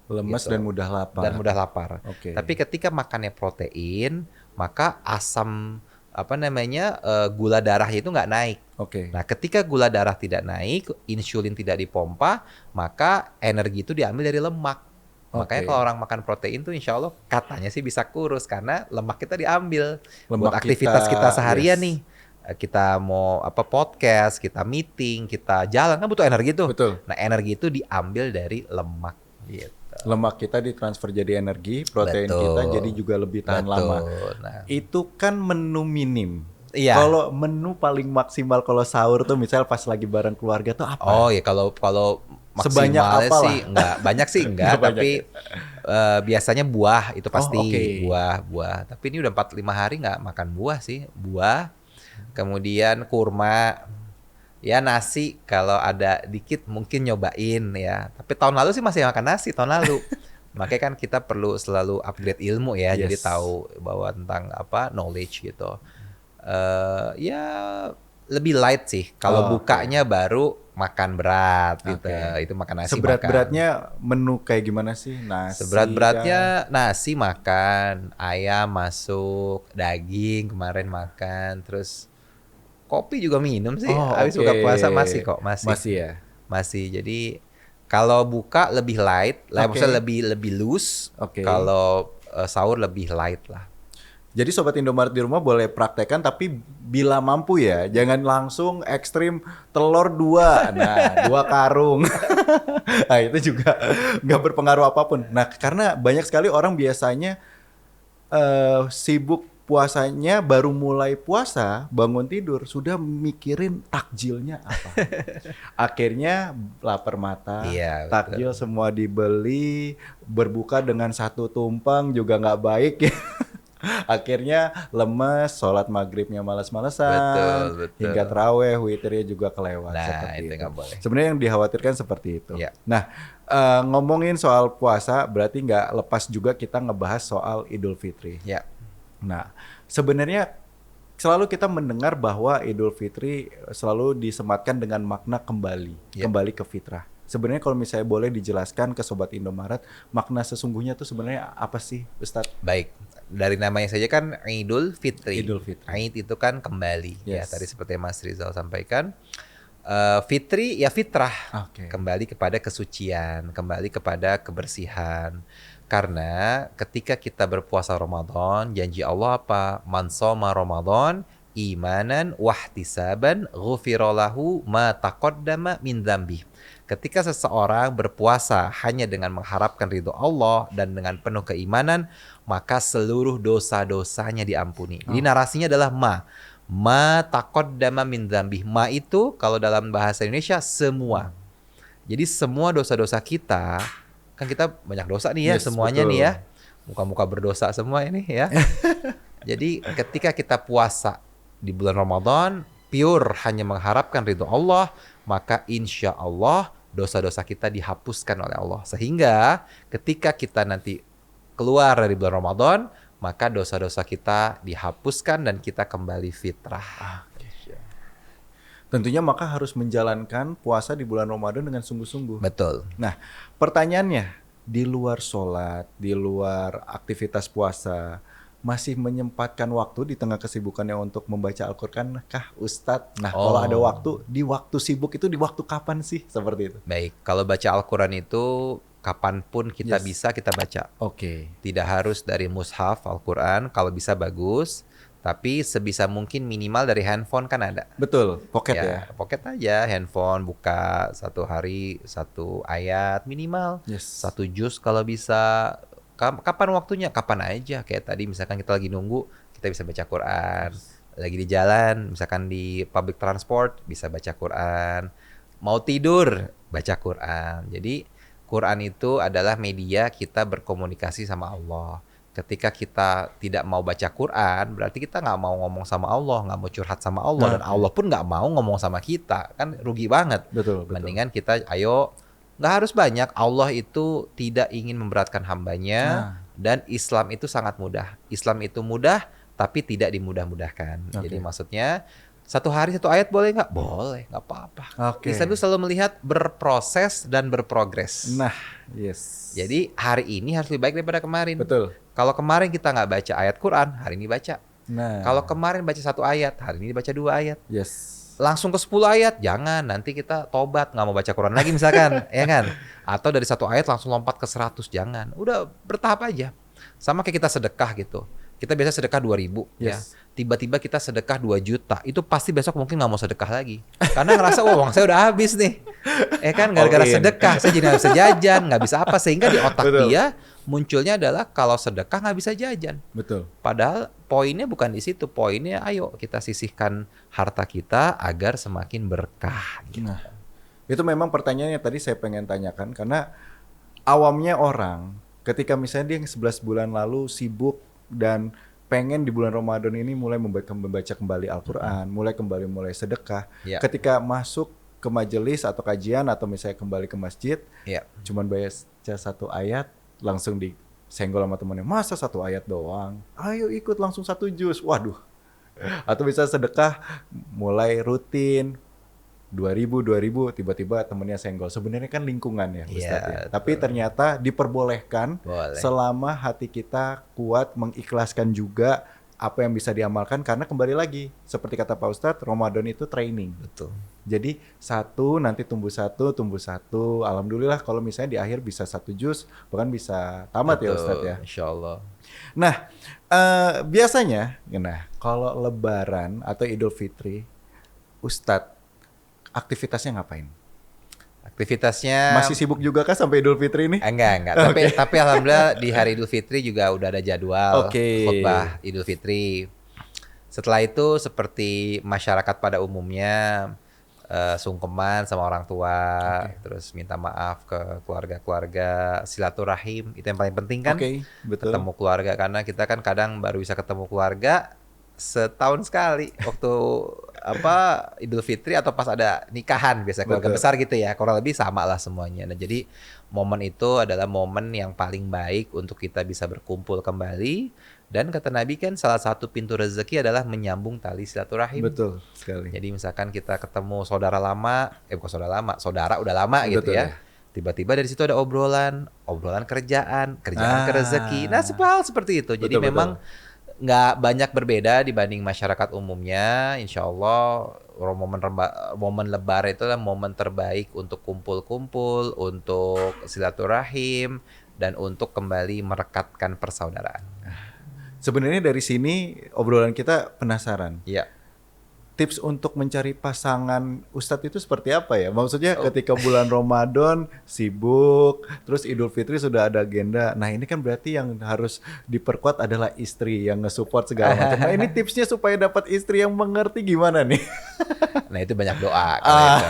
Lemes Gitu. dan mudah lapar. Dan mudah lapar. Oke. Tapi ketika makannya protein, maka gula darahnya itu nggak naik. Oke. Nah, ketika gula darah tidak naik, insulin tidak dipompa, maka energi itu diambil dari lemak. Makanya Oke. kalau orang makan protein tuh insya Allah katanya sih bisa kurus karena lemak kita diambil buat Lemak aktivitas kita seharian yes. nih. Kita mau podcast, kita meeting, kita jalan kan butuh energi tuh. Betul. Nah, energi itu diambil dari lemak gitu. Lemak kita ditransfer jadi energi, protein Betul. kita jadi juga lebih tahan lama. Nah, Itu kan menu minim. iya. Kalau menu paling maksimal kalau sahur tuh misal pas lagi bareng keluarga tuh apa? Oh ya kalau Sebanyak maksimalnya apa sih enggak banyak sih enggak, Nggak banyak tapi biasanya buah itu pasti oke. buah. Tapi ini udah 4-5 hari nggak makan buah sih, buah. Kemudian kurma. Ya nasi kalau ada dikit mungkin nyobain ya. Tapi tahun lalu sih masih makan nasi tahun lalu. Makanya kan kita perlu selalu upgrade ilmu ya, jadi Yes. tahu bahwa tentang knowledge gitu. Ya lebih light sih. Kalau Oh, bukanya baru makan berat gitu. Oke. Itu makan nasi makan. Seberat-beratnya menu kayak gimana sih? Nasi Seberat-beratnya nasi makan, ayam masuk, daging kemarin makan, terus kopi juga minum sih. Oh, Habis oke. buka puasa masih kok, masih. Masih ya? Masih. Jadi kalau buka lebih light, maksudnya Oke. lebih lebih loose. Oke. Kalau sahur lebih light lah. Jadi Sobat Indomaret di rumah boleh praktekkan tapi bila mampu ya. Jangan langsung ekstrim telur 2. Nah, 2 karung. Nah, itu juga nggak berpengaruh apapun. Nah, karena banyak sekali orang biasanya sibuk puasanya baru mulai puasa, bangun tidur sudah mikirin takjilnya apa. Akhirnya lapar mata, Iya, takjil betul. semua dibeli, berbuka dengan satu tumpeng juga nggak baik ya. Akhirnya lemes, sholat maghribnya Betul, malas-malesan, betul. hingga taraweh, witirnya juga kelewat Nah, seperti itu itu. nggak boleh. Sebenarnya yang dikhawatirkan seperti itu. Ya, Nah, ngomongin soal puasa, berarti nggak lepas juga kita ngebahas soal Idul Fitri. ya, Nah, sebenarnya selalu kita mendengar bahwa Idul Fitri selalu disematkan dengan makna kembali, Ya. kembali ke fitrah. Sebenarnya kalau misalnya boleh dijelaskan ke Sobat Indomaret, makna sesungguhnya itu sebenarnya apa sih, Ustadz? baik. Dari namanya saja kan Idul Fitri. Idul Fitri. Aid itu kan kembali. Ya, Yes. tadi seperti Mas Rizal sampaikan. Fitri ya fitrah. Oke. Kembali kepada kesucian, kembali kepada kebersihan. Karena ketika kita berpuasa Ramadan, janji Allah apa? Man shoma Ramadan imanan wahtisaban ghufira lahu ma taqaddama min dzambi. Ketika seseorang berpuasa hanya dengan mengharapkan ridho Allah dan dengan penuh keimanan, maka seluruh dosa-dosanya diampuni. Jadi narasinya adalah ma taqaddama min dzambi. Ma itu kalau dalam bahasa Indonesia semua. Jadi semua dosa-dosa kita, kan kita banyak dosa nih ya, Yes, semuanya betul. nih ya. Muka-muka berdosa semua ini ya. Jadi ketika kita puasa di bulan Ramadan, pure hanya mengharapkan ridho Allah, maka insya Allah dosa-dosa kita dihapuskan oleh Allah. Sehingga ketika kita nanti keluar dari bulan Ramadan, maka dosa-dosa kita dihapuskan dan kita kembali fitrah. Tentunya maka harus menjalankan puasa di bulan Ramadan dengan sungguh-sungguh. Betul. Nah, pertanyaannya, di luar sholat, di luar aktivitas puasa, masih menyempatkan waktu di tengah kesibukannya untuk membaca Al-Quran kah Ustadz? Nah, kalau ada waktu, di waktu sibuk itu di waktu kapan sih? Seperti itu. Baik, kalau baca Al-Quran itu kapanpun kita Yes. bisa kita baca. Oke. Tidak harus dari mushaf Al-Quran, kalau bisa bagus. Tapi sebisa mungkin minimal dari handphone kan ada. Betul, pocket ya. Pocket aja, handphone buka satu hari satu ayat minimal. Yes. Satu juz kalau bisa. Kapan waktunya? Kapan aja. Kayak tadi misalkan kita lagi nunggu, kita bisa baca Quran. Lagi di jalan, misalkan di public transport, bisa baca Quran. Mau tidur, baca Quran. Jadi Quran itu adalah media kita berkomunikasi sama Allah. Ketika kita tidak mau baca Quran, berarti kita nggak mau ngomong sama Allah, nggak mau curhat sama Allah, dan Allah pun nggak mau ngomong sama kita. Kan rugi banget. Betul, betul. Mendingan kita, ayo, nggak harus banyak. Allah itu tidak ingin memberatkan hambanya, dan Islam itu sangat mudah. Islam itu mudah, tapi tidak dimudah-mudahkan. Jadi maksudnya, satu hari satu ayat boleh nggak? Boleh, nggak apa-apa. Oke. Islam itu selalu melihat berproses dan berprogres. Nah, yes. Jadi hari ini harus lebih baik daripada kemarin. Betul. Kalau kemarin kita nggak baca ayat Quran, hari ini baca. Nah, Kalau kemarin baca satu ayat, hari ini baca 2 ayat. yes. Langsung ke 10 ayat, jangan. Nanti kita tobat, nggak mau baca Quran lagi misalkan. Ya kan? Atau dari satu ayat langsung lompat ke 100, jangan. Udah bertahap aja. Sama kayak kita sedekah gitu. Kita biasa sedekah 2.000 ya. Yes. Tiba-tiba kita sedekah 2 juta. Itu pasti besok mungkin nggak mau sedekah lagi. Karena ngerasa, wah uang saya udah habis nih. Kan gara-gara All in. sedekah, saya jadi nggak bisa jajan, nggak bisa apa. Sehingga di otak Betul. dia munculnya adalah kalau sedekah nggak bisa jajan. Betul. Padahal poinnya bukan di situ. Poinnya ayo kita sisihkan harta kita agar semakin berkah. Nah, itu memang pertanyaannya tadi saya pengen tanyakan karena awamnya orang ketika misalnya dia yang 11 bulan lalu sibuk dan pengen di bulan Ramadan ini mulai membaca kembali Al-Quran, mulai sedekah. Ya. Ketika masuk ke majelis atau kajian atau misalnya kembali ke masjid, Ya. cuman baca satu ayat langsung disenggol sama temannya. Masa satu ayat doang? Ayo ikut langsung 1 juz. Waduh. Atau bisa sedekah mulai rutin 2000 tiba-tiba temennya senggol. Sebenarnya kan lingkungan ya Ustadz ya. Iya, Tapi betul. ternyata diperbolehkan Boleh. selama hati kita kuat mengikhlaskan juga apa yang bisa diamalkan, karena kembali lagi seperti kata Pak Ustadz, Ramadan itu training. Betul. Jadi satu nanti tumbuh satu, tumbuh satu. Alhamdulillah kalau misalnya di akhir bisa 1 juz, bahkan bisa tamat ya Ustadz ya. Betul, insya Allah. Nah, biasanya, nah kalau Lebaran atau Idul Fitri, Ustadz aktivitasnya ngapain? Aktivitasnya Masih sibuk juga kah sampai Idul Fitri ini? enggak. Tapi alhamdulillah di hari Idul Fitri juga udah ada jadwal Oke. khutbah Idul Fitri. Setelah itu seperti masyarakat pada umumnya sungkeman sama orang tua, terus minta maaf ke keluarga-keluarga, silaturahim itu yang paling penting kan. Oke, betul. Ketemu keluarga, karena kita kan kadang baru bisa ketemu keluarga setahun sekali waktu Idul Fitri atau pas ada nikahan, biasa keluarga Betul. besar gitu ya, kurang lebih sama lah semuanya. Nah jadi momen itu adalah momen yang paling baik untuk kita bisa berkumpul kembali, dan kata Nabi kan salah satu pintu rezeki adalah menyambung tali silaturahim. Betul sekali. Jadi misalkan kita ketemu saudara lama, bukan saudara lama, saudara udah lama gitu Betul ya. Tiba-tiba dari situ ada obrolan kerjaan ke rezeki. Nah, seperti itu. Jadi Betul, memang nggak banyak berbeda dibanding masyarakat umumnya. Insya Allah momen Lebaran itu adalah momen terbaik untuk kumpul-kumpul, untuk silaturahim, dan untuk kembali merekatkan persaudaraan. Sebenarnya dari sini obrolan kita penasaran. Iya. Tips untuk mencari pasangan Ustadz itu seperti apa ya? Maksudnya Oh. ketika bulan Ramadan sibuk, terus Idul Fitri sudah ada agenda. Nah ini kan berarti yang harus diperkuat adalah istri yang nge-support segala macam. Nah ini tipsnya supaya dapat istri yang mengerti gimana nih? Nah itu banyak doa kalau itu.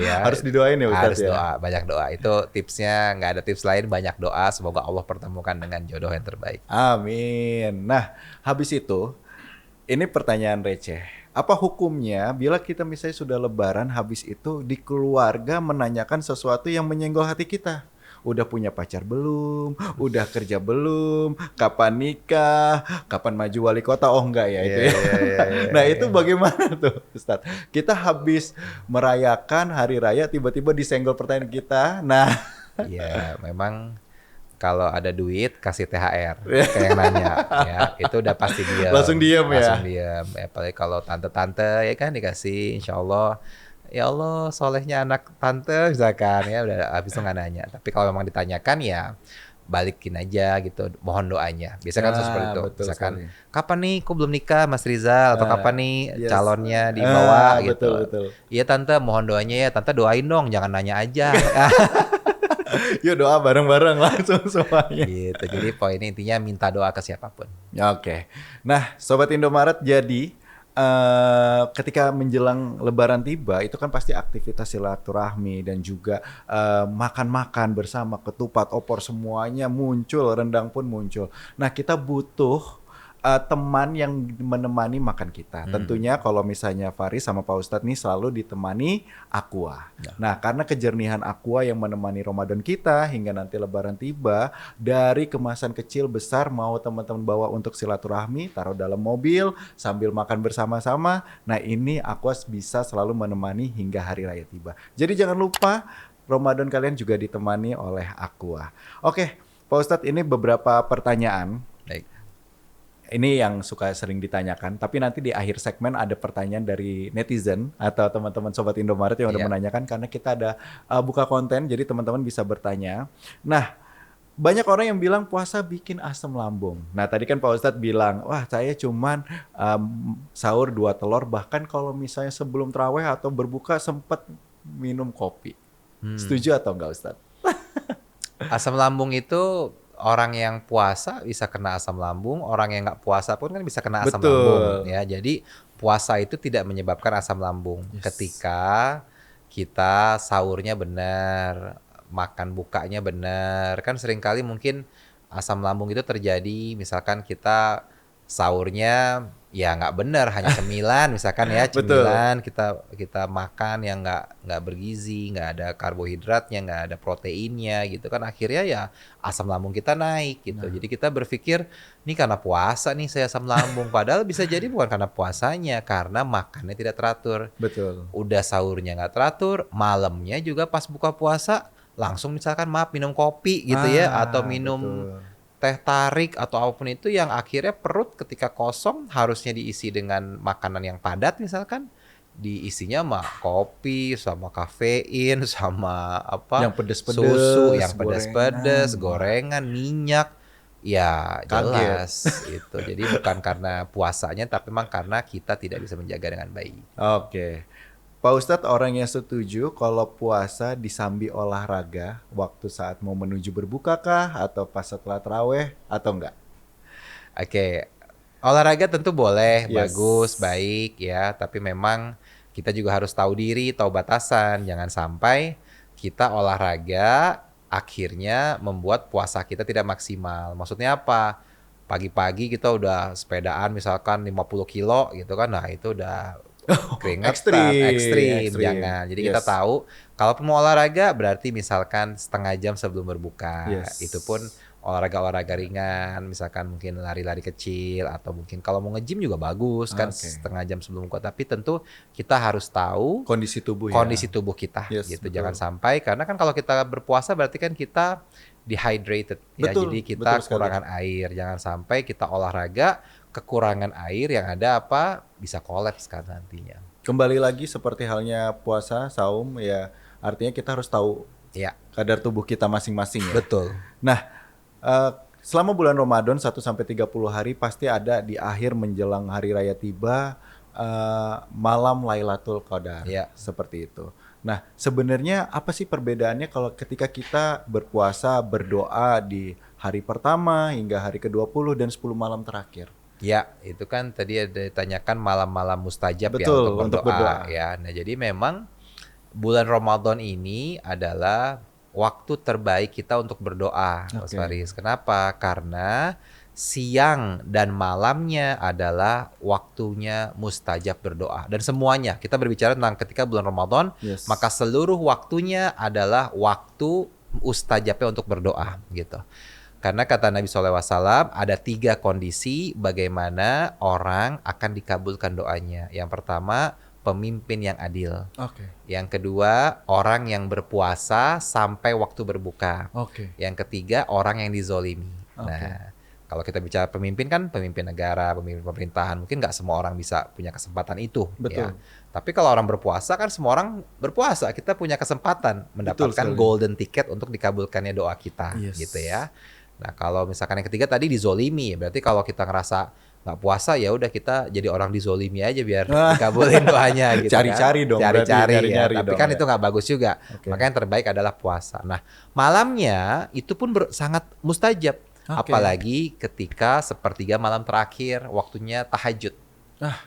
Ya, Harus didoain ya Ustadz harus ya? doa, banyak doa. Itu tipsnya, nggak ada tips lain, banyak doa. Semoga Allah pertemukan dengan jodoh yang terbaik. Amin. Nah habis itu, ini pertanyaan receh. Apa hukumnya bila kita misalnya sudah lebaran, habis itu di keluarga menanyakan sesuatu yang menyenggol hati kita? Udah punya pacar belum? Udah kerja belum? Kapan nikah? Kapan maju wali kota? Oh enggak ya itu ya. Nah itu bagaimana tuh Ustadz? Kita habis merayakan hari raya, tiba-tiba disenggol pertanyaan kita. Nah Ya memang kalau ada duit kasih THR kayak yang nanya ya, itu udah pasti diam. Langsung diam ya? Langsung diam. Ya, apalagi kalau tante-tante ya kan dikasih, insya Allah. Ya Allah, solehnya anak tante misalkan ya, udah habis itu nggak nanya. Tapi kalau memang ditanyakan ya balikin aja gitu, mohon doanya. Biasanya kan seperti itu. betul Misalkan sekali. kapan nih kok belum nikah Mas Rizal, atau kapan nih Yes. calonnya dibawa gitu. Betul. Iya tante, mohon doanya ya. Tante doain dong, jangan nanya aja. Yuk doa bareng-bareng langsung semuanya. Gitu. Jadi poinnya intinya minta doa ke siapapun. Oke. Nah, Sobat Indomaret, jadi ketika menjelang Lebaran tiba, itu kan pasti aktivitas silaturahmi dan juga makan-makan bersama, ketupat, opor, semuanya muncul, rendang pun muncul. Nah, kita butuh teman yang menemani makan kita. Tentunya kalau misalnya Faris sama Pak Ustadz nih selalu ditemani Aqua. Nah, karena kejernihan Aqua yang menemani Ramadan kita hingga nanti Lebaran tiba, dari kemasan kecil besar mau teman-teman bawa untuk silaturahmi, taruh dalam mobil sambil makan bersama-sama. Nah, ini Aqua bisa selalu menemani hingga hari raya tiba. Jadi jangan lupa Ramadan kalian juga ditemani oleh Aqua. Oke, Pak Ustadz, ini beberapa pertanyaan. Baik. Ini yang suka sering ditanyakan, tapi nanti di akhir segmen ada pertanyaan dari netizen atau teman-teman Sobat Indomaret yang udah menanyakan, karena kita ada buka konten, jadi teman-teman bisa bertanya. Nah, banyak orang yang bilang puasa bikin asam lambung. Nah, tadi kan Pak Ustadz bilang, wah saya cuman sahur 2 telur, bahkan kalau misalnya sebelum taraweh atau berbuka sempat minum kopi. Setuju atau enggak Ustadz? Asam lambung itu orang yang puasa bisa kena asam lambung, orang yang nggak puasa pun kan bisa kena asam Betul. lambung ya. Jadi puasa itu tidak menyebabkan asam lambung ketika kita sahurnya benar, makan bukanya benar. Kan seringkali mungkin asam lambung itu terjadi misalkan kita sahurnya ya nggak benar, hanya cemilan misalkan ya, Betul. cemilan kita kita makan yang nggak bergizi, nggak ada karbohidratnya, nggak ada proteinnya gitu kan, akhirnya ya asam lambung kita naik gitu. Nah. Jadi kita berpikir ini karena puasa nih saya asam lambung, padahal bisa jadi bukan karena puasanya, karena makannya tidak teratur. Betul. Udah sahurnya nggak teratur, malamnya juga pas buka puasa langsung misalkan maaf minum kopi gitu ya, atau minum Betul. teh tarik atau apapun itu, yang akhirnya perut ketika kosong harusnya diisi dengan makanan yang padat misalkan, diisinya mah kopi sama kafein sama Yang apa pedes-pedes, susu yang gorengan, pedas-pedas, wah, gorengan, minyak. Ya kaget. jelas itu. Jadi bukan karena puasanya tapi memang karena kita tidak bisa menjaga dengan baik. Oke. Pak Ustadz orang yang setuju kalau puasa disambi olahraga waktu saat mau menuju berbuka kah? Atau pas setelah taraweh atau enggak? Oke, olahraga tentu boleh, Yes. bagus, baik ya, tapi memang kita juga harus tahu diri, tahu batasan. Jangan sampai kita olahraga akhirnya membuat puasa kita tidak maksimal. Maksudnya apa? Pagi-pagi kita udah sepedaan misalkan 50 kilo gitu kan, nah itu udah keringetan, ekstrim, Ekstrim. jangan. Jadi kita Yes. tahu, kalaupun mau olahraga berarti misalkan setengah jam sebelum berbuka. Yes. Itu pun olahraga-olahraga ringan, misalkan mungkin lari-lari kecil, atau mungkin kalau mau nge-gym juga bagus kan Oke. setengah jam sebelum buka. Tapi tentu kita harus tahu Kondisi tubuh ya. kondisi tubuh kita Yes, gitu. betul. Jangan sampai, karena kan kalau kita berpuasa berarti kan kita dehydrated ya. Betul, Jadi kita betul sekali. kekurangan air. Jangan sampai kita olahraga kekurangan air, yang ada apa? Bisa kolaps kan nantinya. Kembali lagi seperti halnya puasa, saum ya, artinya kita harus tahu Ya, kadar tubuh kita masing-masing ya. betul. Nah, selama bulan Ramadan 1 sampai 30 hari pasti ada di akhir menjelang hari raya tiba malam Lailatul Qadar. Ya. Seperti itu. Nah, sebenarnya apa sih perbedaannya kalau ketika kita berpuasa, berdoa di hari pertama hingga hari ke-20 dan 10 malam terakhir? Ya, itu kan tadi ada ditanyakan malam-malam mustajab ya Betul, untuk untuk berdoa. berdoa ya. Nah, jadi memang bulan Ramadan ini adalah waktu terbaik kita untuk berdoa, Mas Oke. Faris. Kenapa? Karena siang dan malamnya adalah waktunya mustajab berdoa. Dan semuanya, kita berbicara tentang ketika bulan Ramadan, Yes. maka seluruh waktunya adalah waktu mustajabnya untuk berdoa gitu. Karena kata Nabi SAW ada 3 kondisi bagaimana orang akan dikabulkan doanya. Yang pertama, pemimpin yang adil. Oke. Yang kedua, orang yang berpuasa sampai waktu berbuka. Oke. Yang ketiga, orang yang dizolimi. Oke. Nah, kalau kita bicara pemimpin kan pemimpin negara, pemimpin pemerintahan, mungkin nggak semua orang bisa punya kesempatan itu. Betul. Ya. Tapi kalau orang berpuasa kan semua orang berpuasa, kita punya kesempatan mendapatkan sekali. golden ticket untuk dikabulkannya doa kita, Yes. gitu ya. Nah, kalau misalkan yang ketiga tadi dizolimi, berarti kalau kita ngerasa nggak puasa ya udah kita jadi orang dizolimi aja biar dikabulin doanya gitu. Cari-cari kan. dong, berarti Cari-cari ya. nyari-nyari Tapi dong kan ya. itu nggak bagus juga. Oke. Makanya yang terbaik adalah puasa. Nah, malamnya itu pun sangat mustajab. Oke. Apalagi ketika sepertiga malam terakhir, waktunya tahajud.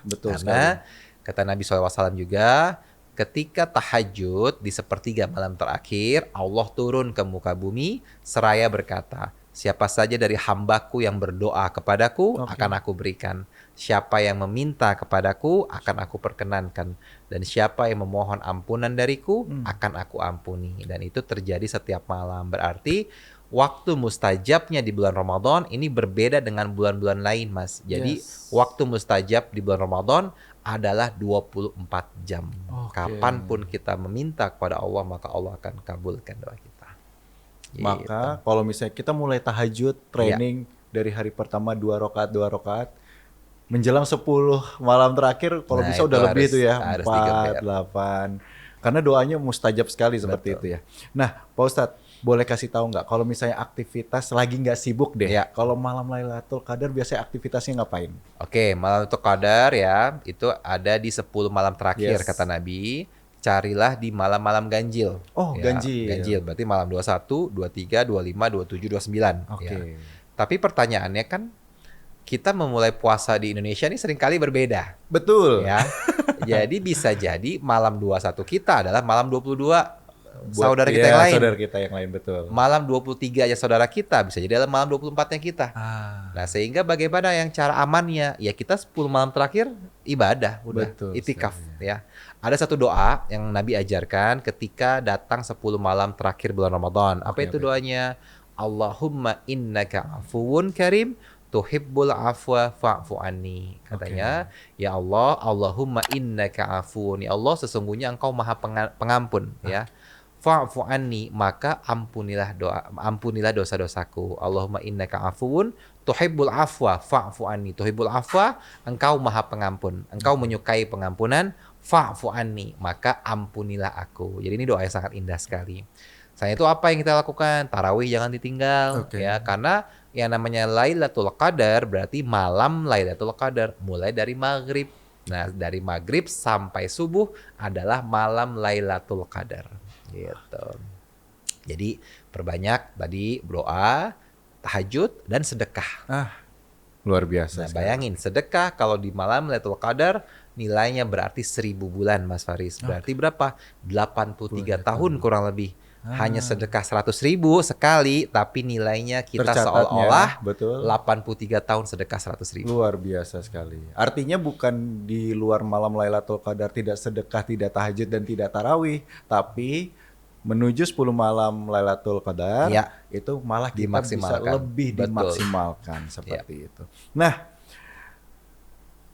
Betul Karena kata Nabi SAW juga, ketika tahajud di sepertiga malam terakhir, Allah turun ke muka bumi seraya berkata, siapa saja dari hambaku yang berdoa kepadaku, Oke. akan aku berikan. Siapa yang meminta kepadaku, akan aku perkenankan. Dan siapa yang memohon ampunan dariku, akan aku ampuni. Dan itu terjadi setiap malam. Berarti waktu mustajabnya di bulan Ramadan ini berbeda dengan bulan-bulan lain, Mas. Jadi Yes. waktu mustajab di bulan Ramadan adalah 24 jam. Oke. Kapanpun kita meminta kepada Allah, maka Allah akan kabulkan doa kita. Gitu. Maka kalau misalnya kita mulai tahajud training dari hari pertama 2 rakaat menjelang 10 malam terakhir kalau Nah, bisa itu udah lebih harus- itu ya harus 4, digeber. 8 karena doanya mustajab sekali seperti itu ya. Nah, Pak Ustadz boleh kasih tahu nggak kalau misalnya aktivitas lagi nggak sibuk deh, Ya. kalau malam Lailatul Qadar biasanya aktivitasnya ngapain? Oke, malam untuk qadar ya, itu ada di 10 malam terakhir Yes. kata Nabi. Carilah di malam-malam ganjil. Oh, ganjil. Ganjil berarti malam 21, 23, 25, 27, 29. Oke. Ya. Tapi pertanyaannya kan kita memulai puasa di Indonesia ini seringkali berbeda. Betul. Ya. Jadi bisa jadi malam 21 kita adalah malam 22 saudara kita yang lain. Saudara kita yang lain, betul. Malam 23 aja saudara kita, bisa jadi dalam malam 24-nya kita. Nah, sehingga bagaimana yang cara amannya? Ya kita 10 malam terakhir ibadah, udah Betul itikaf sekali. ya. Ada satu doa yang Nabi ajarkan ketika datang 10 malam terakhir bulan Ramadan. Apa itu doanya? Allahumma innaka afuwun karim tuhibbul afwa fa'fu anni. Katanya, ya Allah, Allahumma innaka afuwun. Ya Allah, sesungguhnya Engkau Maha Pengampun ya. Fa'fu anni, maka ampunilah dosa-dosaku. Allahumma innaka afuwun tuhibbul afwa fa'fu anni. Tuhibbul afwa, Engkau Maha Pengampun. Engkau menyukai pengampunan. Fa'fu anni, maka ampunilah aku. Jadi ini doa yang sangat indah sekali. Saya itu apa yang kita lakukan? Tarawih jangan ditinggal ya, karena yang namanya Lailatul Qadar berarti malam Lailatul Qadar mulai dari maghrib. Nah, dari maghrib sampai subuh adalah malam Lailatul Qadar. Gitu. Jadi perbanyak tadi doa, tahajud dan sedekah. Luar biasa. Nah, bayangin sedekah kalau di malam Lailatul Qadar nilainya berarti 1000 bulan, Mas Faris. Berarti berapa? 83 tahun kurang lebih. Hanya sedekah 100.000 sekali, tapi nilainya kita seolah-olah 83 tahun sedekah 100.000. Luar biasa sekali. Artinya bukan di luar malam Lailatul Qadar tidak sedekah, tidak tahajud dan tidak tarawih, tapi menuju 10 malam Lailatul Qadar itu malah kita bisa lebih dimaksimalkan seperti itu. Nah,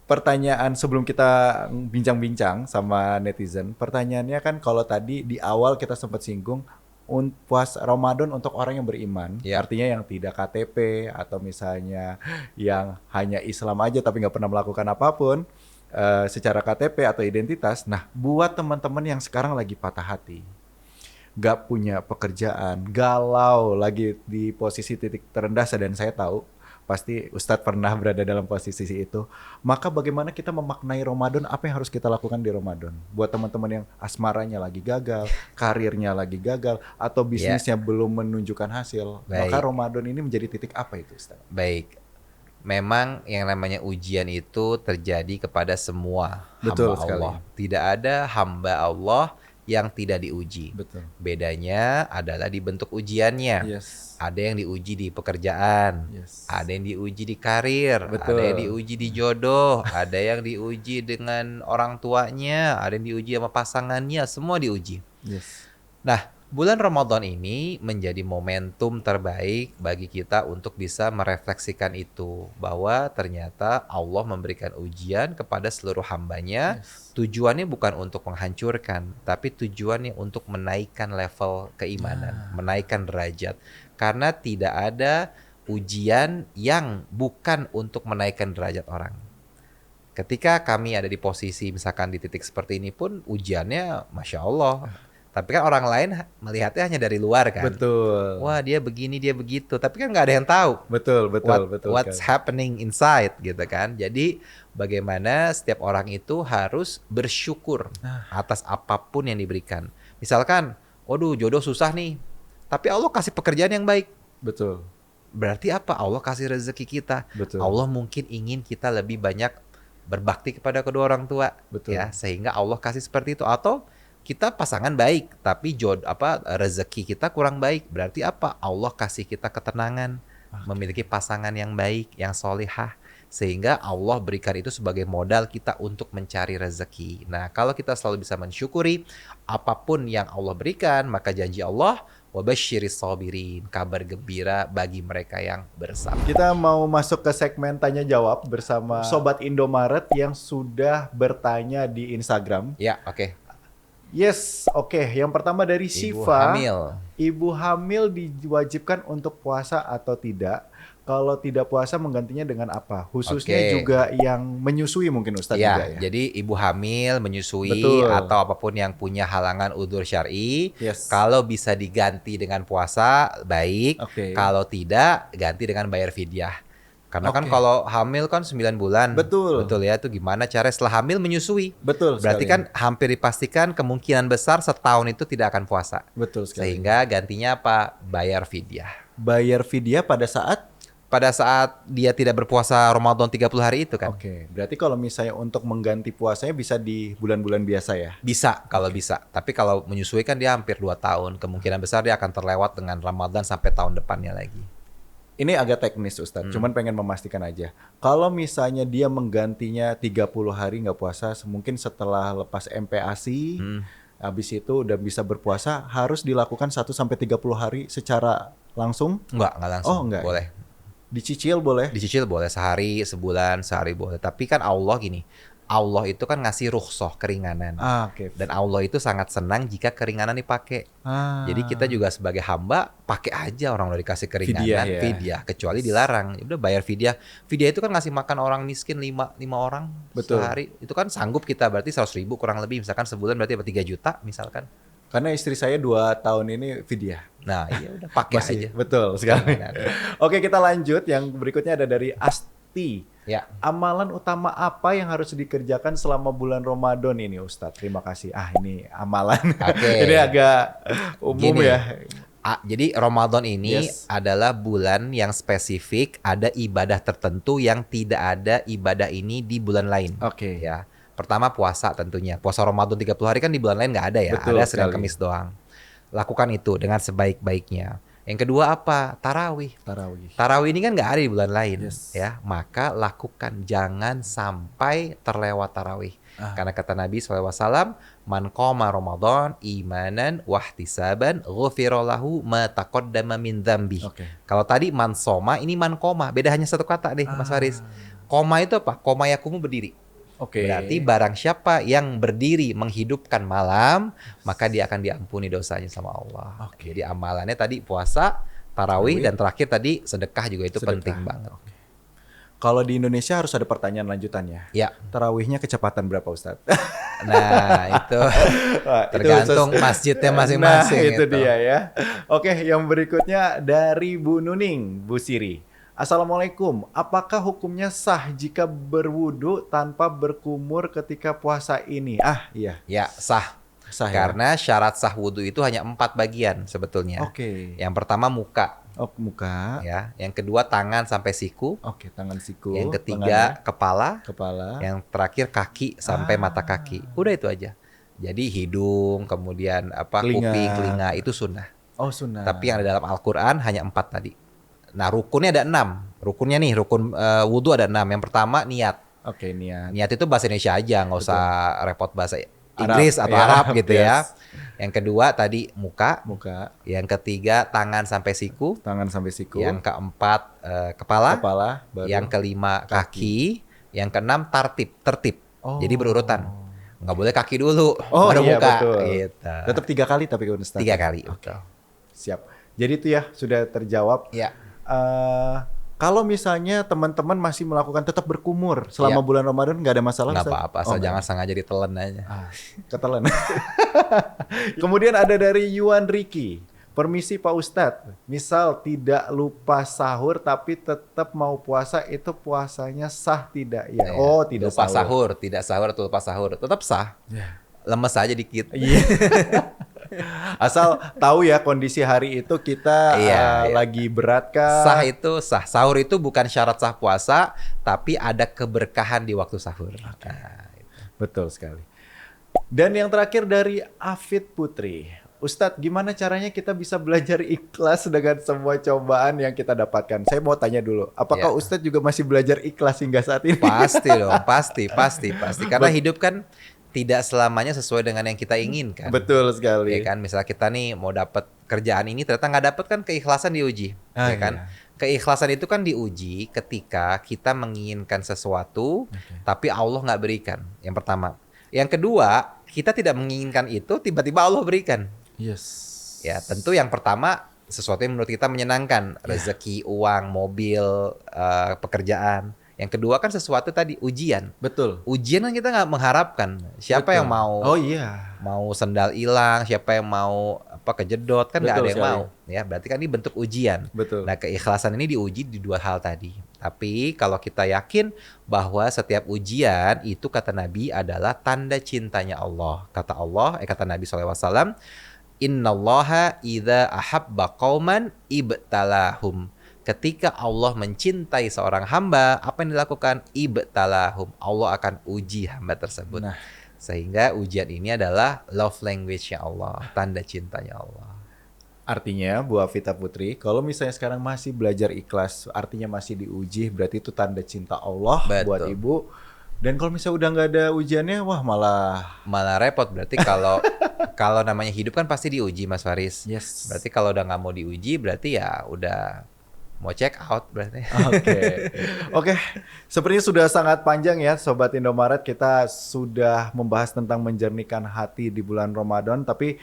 pertanyaan sebelum kita bincang-bincang sama netizen, pertanyaannya kan kalau tadi di awal kita sempat singgung puasa Ramadan untuk orang yang beriman, artinya yang tidak KTP atau misalnya yang hanya Islam aja tapi nggak pernah melakukan apapun secara KTP atau identitas. Nah, buat teman-teman yang sekarang lagi patah hati, nggak punya pekerjaan, galau, lagi di posisi titik terendah, dan saya tahu pasti Ustadz pernah berada dalam posisi itu. Maka bagaimana kita memaknai Ramadan, apa yang harus kita lakukan di Ramadan? Buat teman-teman yang asmaranya lagi gagal, karirnya lagi gagal, atau bisnisnya belum menunjukkan hasil. Maka Ramadan ini menjadi titik apa itu, Ustadz? Baik. Memang yang namanya ujian itu terjadi kepada semua Betul hamba sekali. Allah. Tidak ada hamba Allah yang tidak diuji. Betul. Bedanya adalah di bentuk ujiannya. Ada yang diuji di pekerjaan, ada yang diuji di karir, ada yang diuji di jodoh, ada yang diuji dengan orang tuanya, ada yang diuji sama pasangannya, semua diuji. Nah, bulan Ramadan ini menjadi momentum terbaik bagi kita untuk bisa merefleksikan itu, bahwa ternyata Allah memberikan ujian kepada seluruh hambanya. Tujuannya bukan untuk menghancurkan, tapi tujuannya untuk menaikkan level keimanan, menaikkan derajat. Karena tidak ada ujian yang bukan untuk menaikkan derajat orang. Ketika kami ada di posisi misalkan di titik seperti ini pun ujiannya Masya Allah. Tapi kan orang lain melihatnya hanya dari luar kan. Betul. Wah, dia begini, dia begitu. Tapi kan nggak ada yang tahu. Betul. What's happening inside gitu kan. Jadi bagaimana setiap orang itu harus bersyukur atas apapun yang diberikan. Misalkan, waduh jodoh susah nih. Tapi Allah kasih pekerjaan yang baik. Betul. Berarti apa? Allah kasih rezeki kita. Betul. Allah mungkin ingin kita lebih banyak berbakti kepada kedua orang tua. Betul. Ya, sehingga Allah kasih seperti itu. Atau kita pasangan baik, tapi rezeki kita kurang baik. Berarti apa? Allah kasih kita ketenangan, memiliki pasangan yang baik, yang solihah. Sehingga Allah berikan itu sebagai modal kita untuk mencari rezeki. Nah, kalau kita selalu bisa mensyukuri apapun yang Allah berikan, maka janji Allah, wabasyiris sabirin, kabar gembira bagi mereka yang bersabar. Kita mau masuk ke segmen tanya jawab bersama Sobat Indomaret yang sudah bertanya di Instagram. Ya, oke. Yes, oke. Yang pertama dari Siva. Ibu hamil diwajibkan untuk puasa atau tidak? Kalau tidak puasa menggantinya dengan apa? Khususnya juga yang menyusui mungkin Ustadz juga ya. Jadi ibu hamil, menyusui, atau apapun yang punya halangan udzur syar'i, kalau bisa diganti dengan puasa, baik. Kalau tidak, ganti dengan bayar fidyah. Karena kan kalau hamil kan 9 bulan. Betul ya, itu gimana cara setelah hamil menyusui. Berarti kan hampir dipastikan kemungkinan besar setahun itu tidak akan puasa. Betul sekali. Sehingga gantinya apa? Bayar fidyah. Bayar fidyah pada saat pada saat dia tidak berpuasa Ramadan 30 hari itu kan. Oke, berarti kalau misalnya untuk mengganti puasanya bisa di bulan-bulan biasa ya? Bisa kalau bisa. Tapi kalau menyusui kan dia hampir 2 tahun. Kemungkinan besar dia akan terlewat dengan Ramadan sampai tahun depannya lagi. Ini agak teknis Ustadz, cuman pengen memastikan aja. Kalau misalnya dia menggantinya 30 hari nggak puasa, mungkin setelah lepas MPASI, habis itu udah bisa berpuasa, harus dilakukan 1-30 hari secara langsung? Enggak langsung. Oh, enggak. Boleh. Dicicil boleh? Dicicil boleh sehari, sebulan, sehari boleh. Tapi kan Allah gini, Allah itu kan ngasih rukhsah keringanan. Oke. Dan Allah itu sangat senang jika keringanan dipakai. Jadi kita juga sebagai hamba pakai aja, orang udah dikasih keringanan, fidyah, kecuali dilarang. Ya udah bayar fidyah. Fidyah itu kan ngasih makan orang miskin 5 orang sehari. Itu kan sanggup kita, berarti 100.000 kurang lebih, misalkan sebulan berarti 3 juta misalkan. Karena istri saya 2 tahun ini fidyah. Nah, iya udah pakai aja. Betul sekali. Oke, kita lanjut. Yang berikutnya ada dari Asti. Ya. Amalan utama apa yang harus dikerjakan selama bulan Ramadan ini, Ustadz? Terima kasih. Ini amalan. Ini agak umum Gini, ya. Jadi Ramadan ini adalah bulan yang spesifik, ada ibadah tertentu yang tidak ada ibadah ini di bulan lain. Oke. Ya. Pertama puasa tentunya. Puasa Ramadan 30 hari kan di bulan lain nggak ada ya. Betul ada Senin sekali. Kamis doang. Lakukan itu dengan sebaik-baiknya. Yang kedua apa? Tarawih. Tarawih ini kan nggak ada di bulan lain, ya. Maka lakukan, jangan sampai terlewat tarawih. Karena kata Nabi SAW, man qoma Ramadan imanan wahtisaban ghufira lahu ma taqaddama min dzambi. Kalau tadi man soma, ini man qoma. Beda hanya satu kata deh, Mas Faris. Qoma itu apa? Qoma yakumu berdiri. Berarti barang siapa yang berdiri menghidupkan malam, maka dia akan diampuni dosanya sama Allah. Jadi amalannya tadi puasa, tarawih, dan terakhir tadi sedekah juga itu penting banget. Kalau di Indonesia harus ada pertanyaan lanjutannya. Ya. Tarawihnya kecepatan berapa, Ustadz? Nah, itu tergantung masjidnya masing-masing. Nah, itu dia ya. Oke, yang berikutnya dari Bu Nuning, Bu Siri. Assalamualaikum, apakah hukumnya sah jika berwudu tanpa berkumur ketika puasa ini? Iya. Ya, sah. Karena syarat sah wudu itu hanya 4 bagian sebetulnya. Yang pertama muka. Muka. Ya. Yang kedua tangan sampai siku. Tangan siku. Yang ketiga kepala. Kepala. Yang terakhir kaki sampai mata kaki. Udah itu aja. Jadi hidung, kemudian kuping, telinga itu sunnah. Sunnah. Tapi yang ada dalam Al-Quran hanya 4 tadi. Nah, rukunnya ada 6. Rukunnya nih, rukun wudu ada 6. Yang pertama niat. Niat. Niat itu bahasa Indonesia aja, nggak usah repot bahasa Inggris atau Arab gitu ya. Yang kedua tadi muka. Yang ketiga tangan sampai siku. Yang keempat kepala. Baru yang kelima kaki. Yang keenam tertib. Jadi berurutan. Nggak boleh kaki dulu, baru muka. Gitu. Tetap 3 kali tapi Ustaz. 3 kali. Siap. Jadi itu ya sudah terjawab. Ya. Kalau misalnya teman-teman masih melakukan tetap berkumur selama bulan Ramadan, nggak ada masalah? Nggak apa-apa, asal jangan sengaja ditelan aja. Ketelan. Kemudian ada dari Yuan Riki. Permisi Pak Ustadz, misal tidak lupa sahur tapi tetap mau puasa, itu puasanya sah tidak? Ya. Tidak lupa sahur. Tidak sahur atau lupa sahur, tetap sah. Lemes aja dikit. Asal tahu ya kondisi hari itu kita lagi berat kah? Sah itu sah. Sahur itu bukan syarat sah puasa, tapi ada keberkahan di waktu sahur. Betul sekali. Dan yang terakhir dari Afid Putri. Ustadz, gimana caranya kita bisa belajar ikhlas dengan semua cobaan yang kita dapatkan? Saya mau tanya dulu, apakah Ustadz juga masih belajar ikhlas hingga saat ini? Pasti dong, pasti. Karena hidup kan tidak selamanya sesuai dengan yang kita inginkan. Betul sekali. Ya kan, misalnya kita nih mau dapat kerjaan ini, ternyata nggak dapat, kan keikhlasan diuji. Ya kan? Keikhlasan itu kan diuji ketika kita menginginkan sesuatu, tapi Allah nggak berikan. Yang pertama. Yang kedua, kita tidak menginginkan itu, tiba-tiba Allah berikan. Ya, tentu yang pertama sesuatu yang menurut kita menyenangkan, rezeki, uang, mobil, pekerjaan. Yang kedua kan sesuatu tadi ujian. Betul. Ujian kan kita nggak mengharapkan. Siapa yang mau? Mau sendal hilang, siapa yang mau kejedot, kan nggak ada yang mau. Ya, berarti kan ini bentuk ujian. Betul. Nah, keikhlasan ini diuji di 2 hal tadi. Tapi kalau kita yakin bahwa setiap ujian itu kata Nabi adalah tanda cintanya Allah. Kata Allah, kata Nabi SAW, Innallaha idza ahabba qauman ibtalahum. ketika Allah mencintai seorang hamba, apa yang dilakukan? Ibtalahum. Allah akan uji hamba tersebut. Nah, Sehingga ujian ini adalah love language-nya Allah, tanda cintanya Allah. artinya Bu Afita Putri, kalau misalnya sekarang masih belajar ikhlas, artinya masih diuji, berarti itu tanda cinta Allah buat Betul. Ibu. Dan kalau misalnya udah nggak ada ujiannya, wah Malah repot berarti kalau namanya hidup kan pasti diuji, Mas Faris. yes. Berarti kalau udah nggak mau diuji, berarti ya udah mau check out berarti. Oke, oke. Sepertinya sudah sangat panjang ya, Sobat Indomaret. Kita sudah membahas tentang menjernihkan hati di bulan Ramadan. Tapi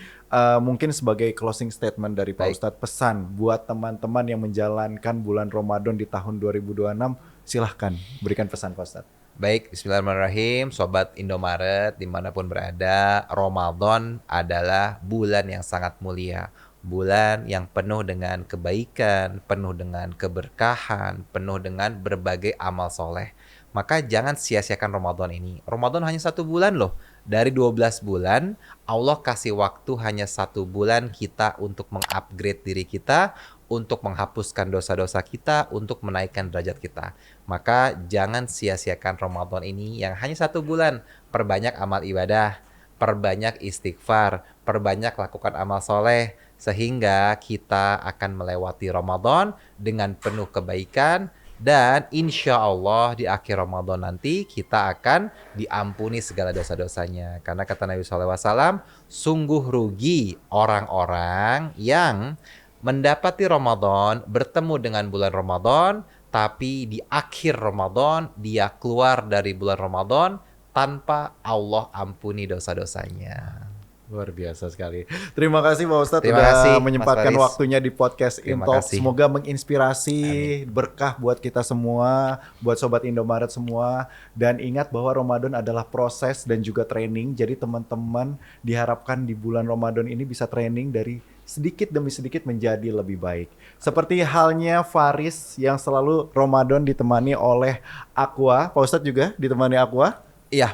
mungkin sebagai closing statement dari Pak Baik. Ustadz, pesan buat teman-teman yang menjalankan bulan Ramadan di tahun 2026, silahkan berikan pesan Pak Ustadz. Baik, bismillahirrahmanirrahim, Sobat Indomaret dimanapun berada, Ramadan adalah bulan yang sangat mulia. Bulan yang penuh dengan kebaikan, penuh dengan keberkahan, penuh dengan berbagai amal soleh. Maka jangan sia-siakan Ramadan ini. Ramadan hanya 1 bulan loh. Dari 12 bulan, Allah kasih waktu hanya 1 bulan kita untuk mengupgrade diri kita, untuk menghapuskan dosa-dosa kita, untuk menaikkan derajat kita. Maka jangan sia-siakan Ramadan ini yang hanya 1 bulan. Perbanyak amal ibadah, perbanyak istighfar, perbanyak lakukan amal soleh, sehingga kita akan melewati Ramadan dengan penuh kebaikan, dan insya Allah di akhir Ramadan nanti kita akan diampuni segala dosa-dosanya. Karena kata Nabi SAW, sungguh rugi orang-orang yang mendapati Ramadan, bertemu dengan bulan Ramadan, tapi di akhir Ramadan dia keluar dari bulan Ramadan tanpa Allah ampuni dosa-dosanya. Luar biasa sekali. Terima kasih Pak Ustadz Terima sudah kasih, Mas menyempatkan Faris. waktunya di podcast Terima Intalk. kasih. Semoga menginspirasi, berkah buat kita semua, buat Sobat Indomaret semua. Dan ingat bahwa Ramadan adalah proses dan juga training. Jadi teman-teman diharapkan di bulan Ramadan ini bisa training dari sedikit demi sedikit menjadi lebih baik. Seperti halnya Faris yang selalu Ramadan ditemani oleh Aqua. Pak Ustadz juga ditemani Aqua. Iya,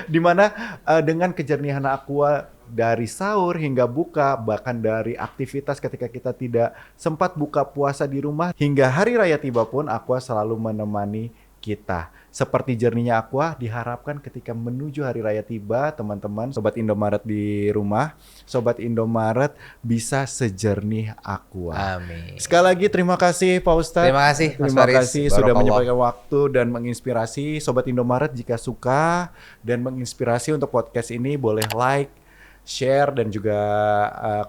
Dimana dengan kejernihan Aqua dari sahur hingga buka, bahkan dari aktivitas ketika kita tidak sempat buka puasa di rumah, hingga hari raya tiba pun Aqua selalu menemani kita. Seperti jernihnya Aqua, diharapkan ketika menuju hari raya tiba, teman-teman, Sobat Indomaret di rumah, Sobat Indomaret bisa sejernih Aqua. amin. Sekali lagi terima kasih Pak Ustadz. Terima kasih, Mas Terima Faris. kasih sudah Barakallah. menyempatkan waktu dan menginspirasi. Sobat Indomaret, jika suka dan menginspirasi untuk podcast ini, boleh like, share, dan juga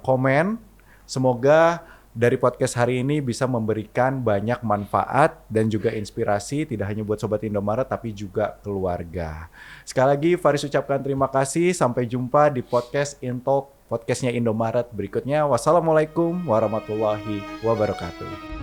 komen. Semoga dari podcast hari ini bisa memberikan banyak manfaat dan juga inspirasi, tidak hanya buat Sobat Indomaret tapi juga keluarga. Sekali lagi Faris ucapkan terima kasih. Sampai jumpa di podcast Intalk, podcastnya Indomaret berikutnya. Wassalamualaikum warahmatullahi wabarakatuh.